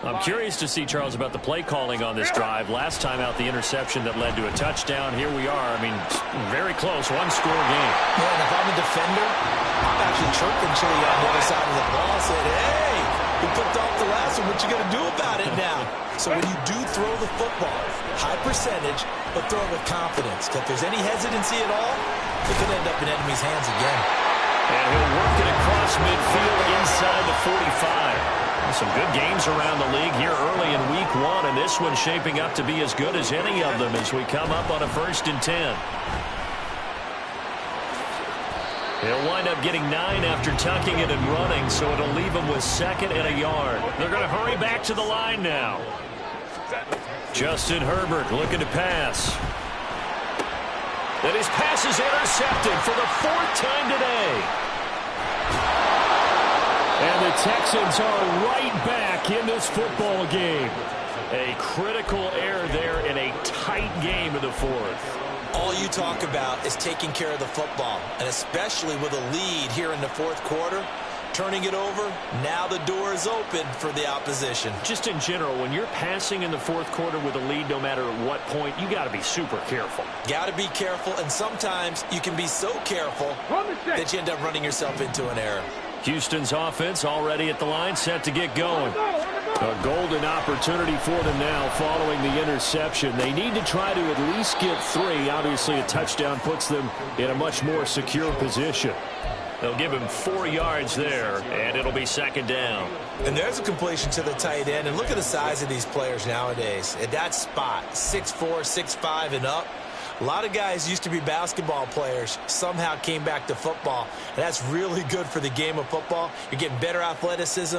Speaker 3: I'm curious to see, Charles, about the play calling on this drive. Last time out, the interception that led to a touchdown. Here we are. I mean, very close, one-score game.
Speaker 7: Yeah, and if I'm a defender, I'm actually chirping Chili on the other side of the ball. Said, hey, we picked off the last one. What you going to do about it now? So when you do throw the football, high percentage, but throw it with confidence. If there's any hesitancy at all, it could end up in enemy's hands again.
Speaker 3: And he'll work it across midfield inside the 45. Some good games around the league here early in week 1, and this one's shaping up to be as good as any of them as we come up on a 1st and 10. He'll wind up getting 9 after tucking it and running, so it'll leave him with 2nd and a yard. They're going to hurry back to the line now. Justin Herbert looking to pass. And his pass is intercepted for the 4th time today.
Speaker 8: And the Texans are right back in this football game.
Speaker 3: A critical error there in a tight game in the 4th.
Speaker 5: All you talk about is taking care of the football, and especially with a lead here in the 4th quarter, turning it over, now the door is open for the opposition.
Speaker 3: Just in general, when you're passing in the 4th quarter with a lead, no matter at what point, you got to be super careful.
Speaker 5: Got to be careful, and sometimes you can be so careful that you end up running yourself into an error.
Speaker 3: Houston's offense already at the line, set to get going. A golden opportunity for them now following the interception. They need to try to at least get 3. Obviously, a touchdown puts them in a much more secure position. They'll give him 4 yards there, and it'll be 2nd down.
Speaker 5: And there's a completion to the tight end. And look at the size of these players nowadays. At that spot, 6'4", 6'5", and up. A lot of guys used to be basketball players, somehow came back to football. And that's really good for the game of football. You're getting better athleticism,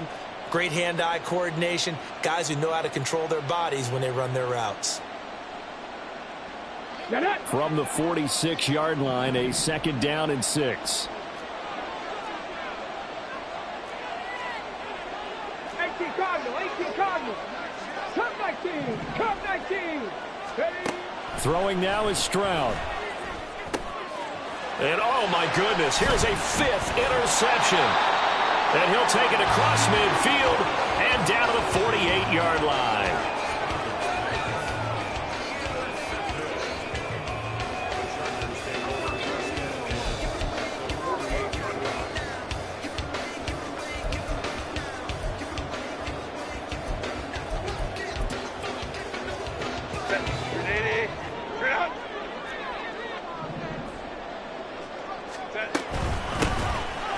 Speaker 5: great hand-eye coordination, guys who know how to control their bodies when they run their routes.
Speaker 8: From the 46-yard line, a 2nd down and 6.
Speaker 4: 18 Cardinals. Come 19. Ready?
Speaker 8: Throwing now is Stroud.
Speaker 3: And oh my goodness, here's a 5th interception. And he'll take it across midfield and down to the 48-yard line.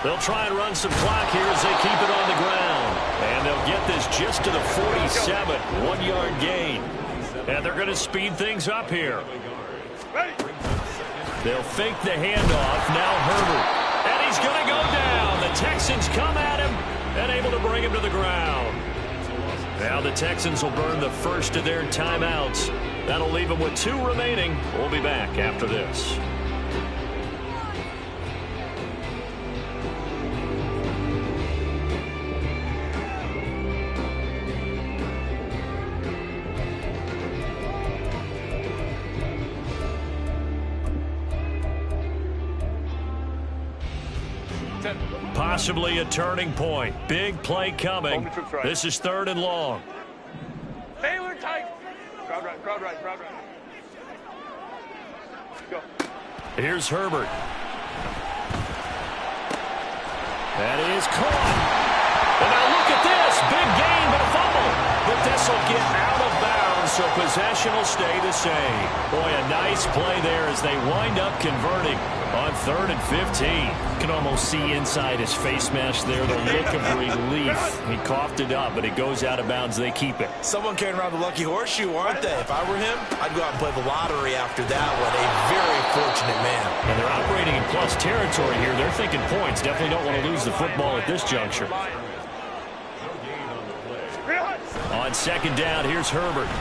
Speaker 3: They'll try and run some clock here as they keep it on the ground. And they'll get this just to the 47, 1-yard gain. And they're going to speed things up here. They'll fake the handoff. Now Herbert. And he's going to go down. The Texans come at him and able to bring him to the ground. Now the Texans will burn the first of their timeouts. That'll leave them with 2 remaining. We'll be back after this. Possibly a turning point. Big play coming. This is 3rd and long.
Speaker 4: Baylor tight. Crowd right, crowd right, crowd right. Go.
Speaker 3: Here's Herbert. That is caught. And now look at this. Big gain, but a fumble. But this will get out of bounds, so possession will stay the same. Boy, a nice play there as they wind up converting on 3rd and 15. You can almost see inside his face mask there, the look of relief. He coughed it up, but it goes out of bounds. They keep it.
Speaker 5: Someone carrying around the lucky horseshoe, aren't they? If I were him, I'd go out and play the lottery after that one. A very fortunate man.
Speaker 3: And they're operating in plus territory here. They're thinking points. Definitely don't want to lose the football at this juncture. On 2nd down, here's Herbert.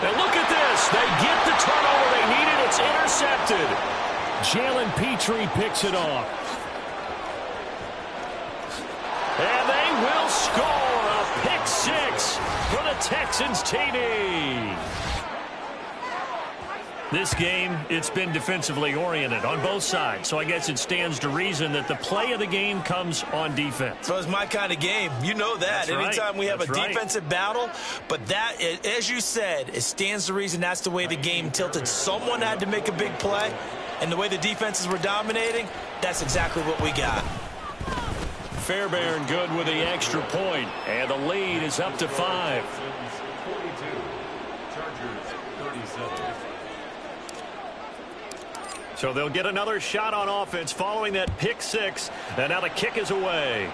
Speaker 3: And look at this. They get the turnover they needed. It's intercepted. Jalen Petrie picks it off. And they will score a pick 6 for the Texans TD. This game, it's been defensively oriented on both sides, so I guess it stands to reason that the play of the game comes on defense.
Speaker 5: So it's my kind of game. You know that.
Speaker 3: That's
Speaker 5: Anytime
Speaker 3: right.
Speaker 5: we have
Speaker 3: That's
Speaker 5: a
Speaker 3: right.
Speaker 5: defensive battle, but that, as you said, it stands to reason that's the way the game tilted. Someone had to make a big play, and the way the defenses were dominating, that's exactly what we got.
Speaker 3: Fairbairn good with the extra point, and the lead is up to 5.
Speaker 6: 42. Chargers 37.
Speaker 3: So they'll get another shot on offense following that pick 6, and now the kick is away.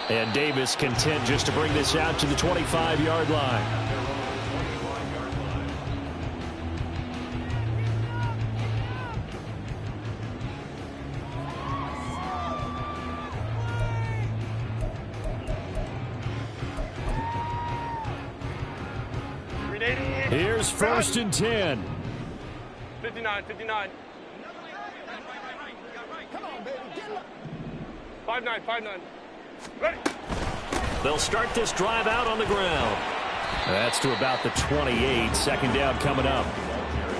Speaker 3: And Davis content just to bring this out to the 25-yard line. Here's 1st and 10.
Speaker 4: 59, 59. 5-9, 5-9. Ready.
Speaker 3: They'll start this drive out on the ground. That's to about the 28. 2nd down coming up.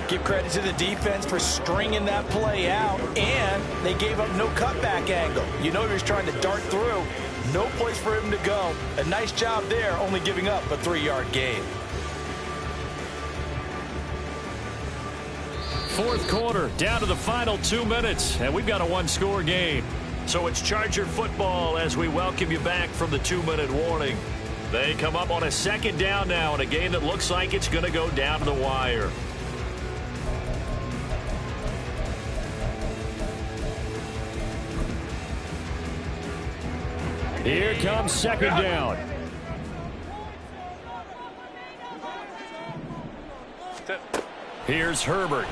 Speaker 5: Give credit to the defense for stringing that play out, and they gave up no cutback angle. You know he was trying to dart through. No place for him to go. A nice job there, only giving up a 3-yard gain.
Speaker 3: 4th quarter, down to the final 2 minutes, and we've got a 1-score game. So it's Charger football as we welcome you back from the 2-minute warning. They come up on a 2nd down now in a game that looks like it's going to go down to the wire. Here comes 2nd down. Here's Herbert.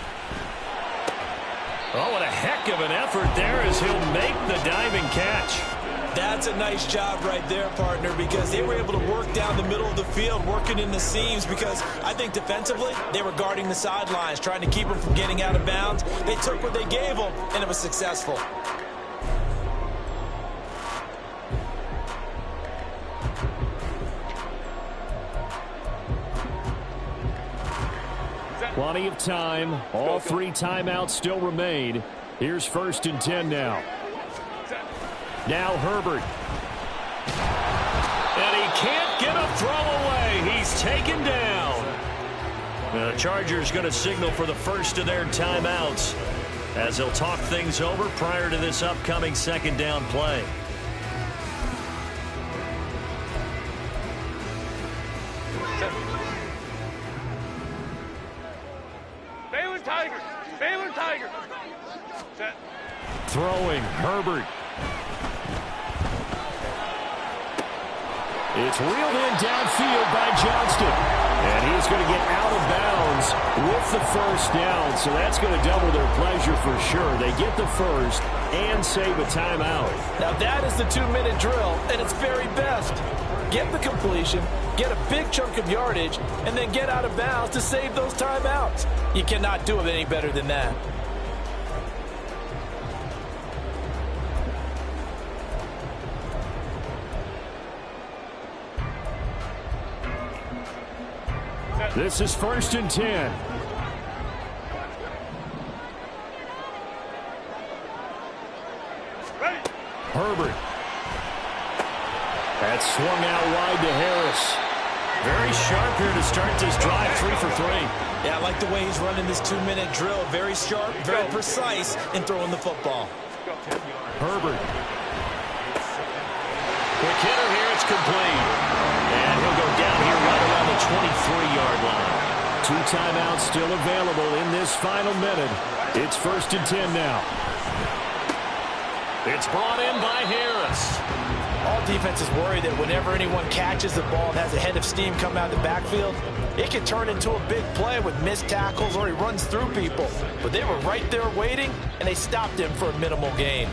Speaker 3: Oh, what a heck of an effort there as he'll make the diving catch.
Speaker 5: That's a nice job right there, partner, because they were able to work down the middle of the field, working in the seams, because I think defensively they were guarding the sidelines, trying to keep them from getting out of bounds. They took what they gave them, and it was successful.
Speaker 3: Plenty of time. All 3 timeouts still remain. Here's 1st and 10 now. Now Herbert. And he can't get a throw away. He's taken down. The Chargers going to signal for the first of their timeouts as they'll talk things over prior to this upcoming 2nd down play.
Speaker 4: Baylor Tigers. Baylor Tigers. Set.
Speaker 3: Throwing, Herbert. It's reeled in downfield by Johnston. And he's going to get out of bounds with the 1st down. So that's going to double their pleasure for sure. They get the 1st and save a timeout.
Speaker 5: Now that is the 2-minute drill at its very best. Get the completion, get a big chunk of yardage, and then get out of bounds to save those timeouts. You cannot do it any better than that.
Speaker 3: This is 1st and 10.
Speaker 8: Herbert. That's swung out wide to Harris. Very sharp here to start this drive, 3 for 3.
Speaker 5: Yeah, I like the way he's running this 2-minute drill. Very sharp, very precise in throwing the football.
Speaker 8: Herbert. Quick hitter here, it's complete. And he'll go down here right around the 23-yard line. 2 timeouts still available in this final minute. It's 1st and 10 now. It's brought in by Harris.
Speaker 5: All defenses worry that whenever anyone catches the ball and has a head of steam come out of the backfield, it can turn into a big play with missed tackles or he runs through people. But they were right there waiting, and they stopped him for a minimal gain.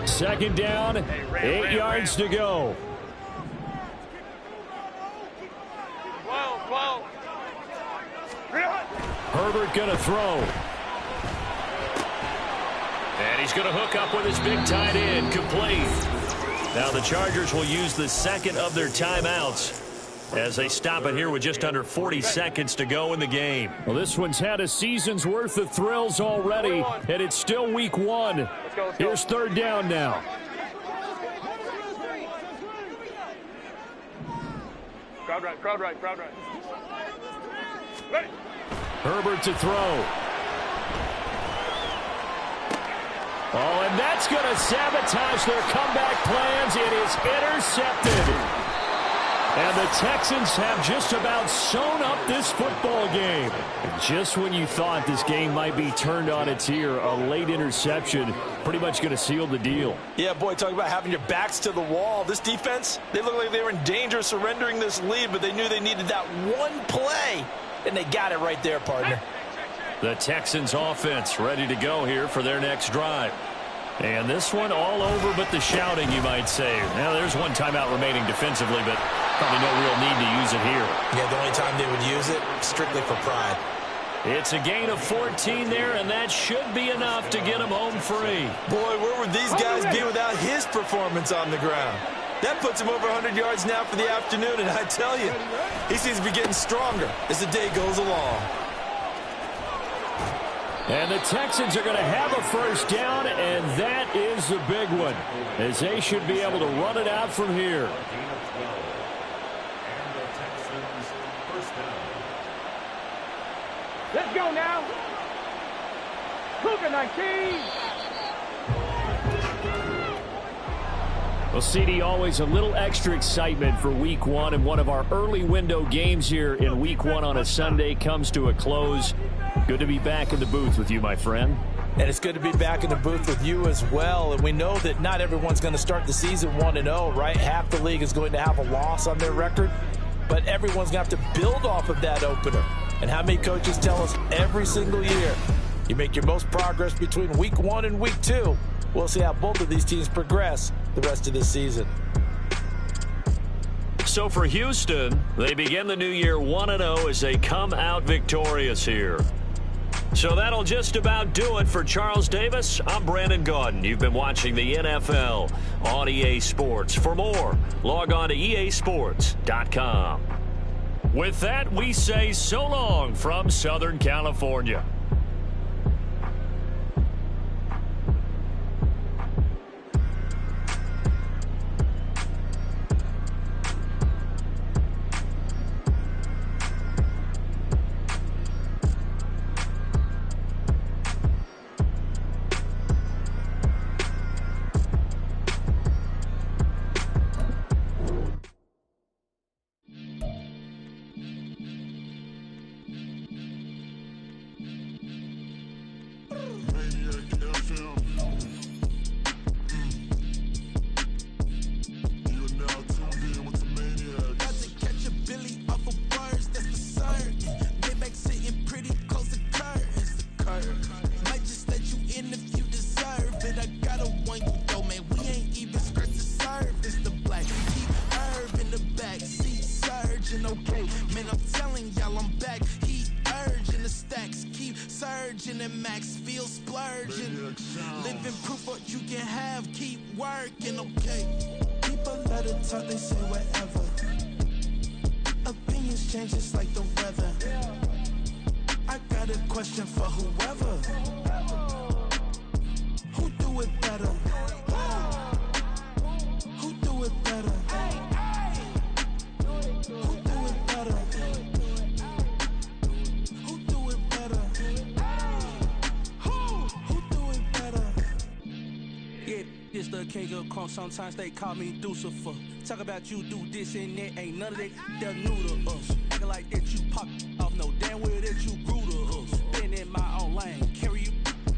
Speaker 8: Second down, 8 yards to go. Herbert going to throw. And he's going to hook up with his big tight end, complete. Now the Chargers will use the second of their timeouts as they stop it here with just under 40 seconds to go in the game. Well, this one's had a season's worth of thrills already, and it's still week 1. Here's 3rd down now.
Speaker 4: Crowd right. Ready.
Speaker 8: Herbert to throw. Oh, and that's going to sabotage their comeback plans. It is intercepted. And the Texans have just about sewn up this football game. Just when you thought this game might be turned on its ear, a late interception pretty much going to seal the deal.
Speaker 5: Yeah, boy, talk about having your backs to the wall. This defense, they look like they were in danger of surrendering this lead, but they knew they needed that one play, and they got it right there, partner.
Speaker 8: The Texans offense ready to go here for their next drive. And this one all over but the shouting, you might say. Now, there's one timeout remaining defensively, but probably no real need to use it here.
Speaker 5: Yeah, the only time they would use it, strictly for pride.
Speaker 8: It's a gain of 14 there, and that should be enough to get them home free.
Speaker 5: Boy, where would these guys be without his performance on the ground? That puts him over 100 yards now for the afternoon, and I tell you, he seems to be getting stronger as the day goes along.
Speaker 8: And the Texans are going to have a first down, and that is the big one, as they should be able to run it out from here.
Speaker 4: Let's go now. Cougar 19.
Speaker 8: Well, CD, always a little extra excitement for week 1, and one of our early window games here in week 1 on a Sunday comes to a close. Good to be back in the booth with you, my friend.
Speaker 5: And it's good to be back in the booth with you as well. And we know that not everyone's going to start the season 1-0, right? Half the league is going to have a loss on their record. But everyone's going to have to build off of that opener. And how many coaches tell us every single year, you make your most progress between week 1 and week 2. We'll see how both of these teams progress the rest of this season.
Speaker 8: So for Houston, they begin the new year 1-0 as they come out victorious here. So that'll just about do it for Charles Davis. I'm Brandon Gaudin. You've been watching the NFL on EA Sports. For more, log on to easports.com. With that, we say so long from Southern California.
Speaker 1: They say whatever. Opinions change just like the weather.
Speaker 2: question for whoever. Who do it better? Who do it better? Who do it better? Who do it better? Who do it better? Yeah, it's the king of crunk. Sometimes they call me Lucifer. Talk about you do this and that. Ain't none of that they're new to us. Acting like that you pop off. No damn well that you grew to us. Been in my own lane. Carry you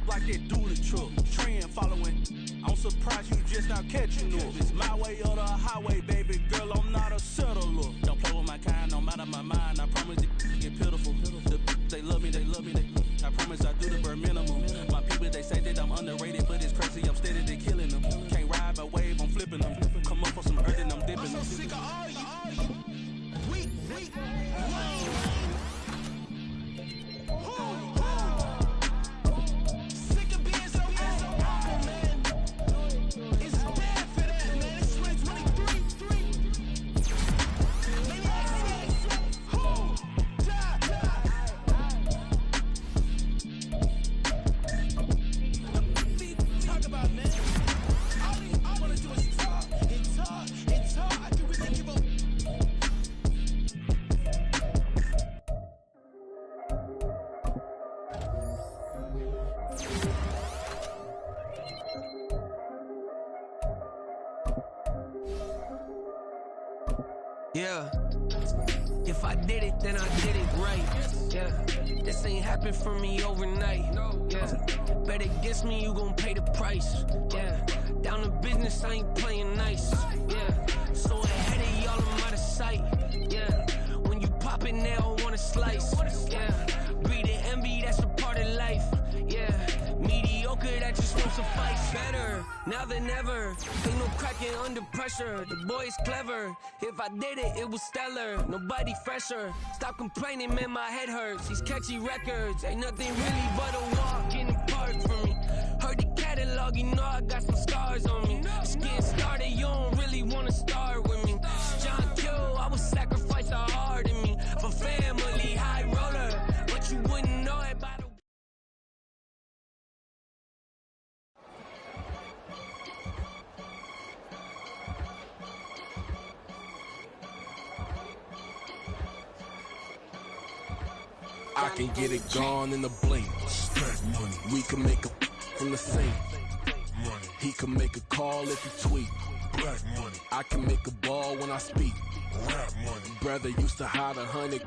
Speaker 2: like that dually truck. Trend following. I'm surprised you just not catching up. It's my way or the highway, baby girl. I'm not a settler. Don't play with my kind, no matter my mind. I promise it get pitiful. They love me, they love me. I promise I do the bare minimum. My people, they say that I'm underrated, but it's crazy. I'm steady, they killing them. Can't ride my wave, I'm flipping them. Come up for some earth and I'm dipping them. I'm so sick of all you. Weak.
Speaker 9: Yeah, if I did it, then I did it right. Yeah, this ain't happened for me overnight. Yeah, bet against me, you gon' pay the price. Yeah, down to business, I ain't playing nice. Yeah, so ahead of y'all, I'm out of sight. Yeah, when you pop it now, I wanna slice. Yeah, greed and envy, that's a part of life. Yeah, mediocre, that just won't suffice. Better now than ever. Ain't no cracking under pressure. The boy's clever. If I did it, it was stellar. Nobody fresher. Stop complaining, man, my head hurts. These catchy records ain't nothing really but a walk in the park for me. Heard the catalog, you know I got some scars on me. Just getting started, you don't really wanna start with me. John Kill, I would sacrifice a heart in me for family, high roller. But you wouldn't know it by the
Speaker 10: I can get it gone in a blink. We can make a from the sink. He can make a call if he tweet. I can make a ball when I speak. Brother used to hide 100.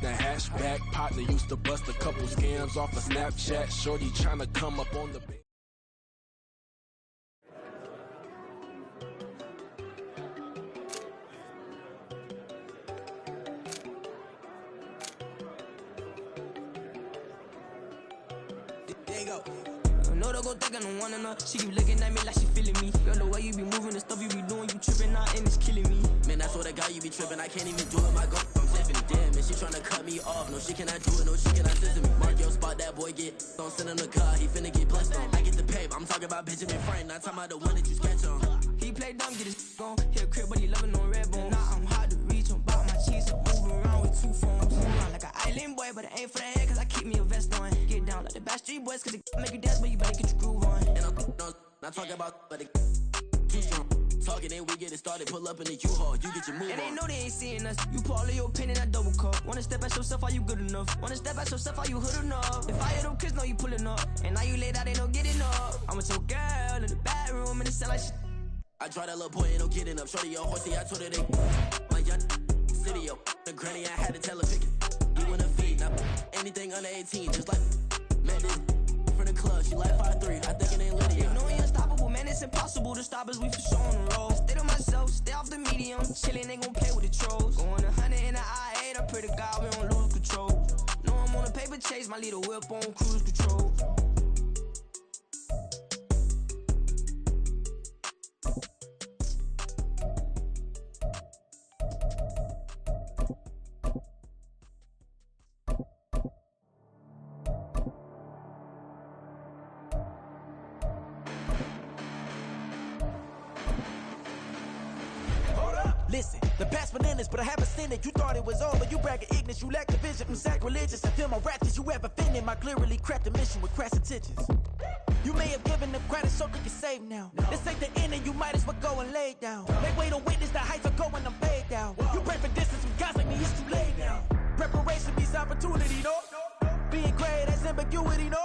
Speaker 10: The hashback partner used to bust a couple scams off of Snapchat. Shorty tryna come up on the bed.
Speaker 2: No, don't go think I don't wanna know. She keep looking at me like she feeling me. Girl, the way you be moving, the stuff you be doing, you tripping out and it's killing me. Man, that's what I got, you be tripping. I can't even do it, my girl, I'm flipping. Damn, man, she tryna cut me off. No, she cannot do it, no, she cannot listen me. Mark your spot, that boy get. Don't send him the car, he finna get blessed on. I get the pay, but I'm talking about Benjamin Frank, not talking about the one that you sketch on. He play dumb, get his gone. Hit a crib, but he loving on red bone. Now I'm hard to reach, I'm about my cheese, I'm moving around with two phones. Move around like an island boy, but it ain't for the head, cause I keep me a vest on. Get down like the Backstreet Boys, cause it make you dance, but you better get your groove on. And I'm not talking about, but it too strong. Talking and we get it started, pull up in the U-Haul, you get your move on. And they know they ain't seeing us. You pull all of your pen in that double cup. Wanna step at yourself, are you good enough? Wanna step at yourself, are you hood enough? If I hear them kids know you pulling up, and now you laid out, they don't get enough. I'm with your girl in the bedroom, and it sound like shit. I draw that little boy, ain't no getting up. Shorty your horsey, I told her they my young city, yo. The granny, I had to tell her pick it. You in a feed, now anything under 18, just like Madden. From the club, she like 5'3", I think it ain't Lydia. You know we unstoppable, man, it's impossible to stop us, we for sure on the road. Stay to myself, stay off the medium, chillin', ain't gon' play with the trolls. Going 100 in the I-8, I pray to God we don't lose control. Know I'm on a paper chase, my little whip on cruise control. Listen, the past bananas, but I haven't seen it. You thought it was over. You bragging ignorance. You lack the vision from sacrilegious. I feel my ratchets. You ever offended my clearly crafted mission with crass intentions. You may have given them credit so they can save now. This ain't the end and you might as well go and lay down. Make way to witness the heights are going, I'm paid down. You pray for distance with guys like me, it's too late now. Preparation beats opportunity, no? Being great, that's ambiguity, no?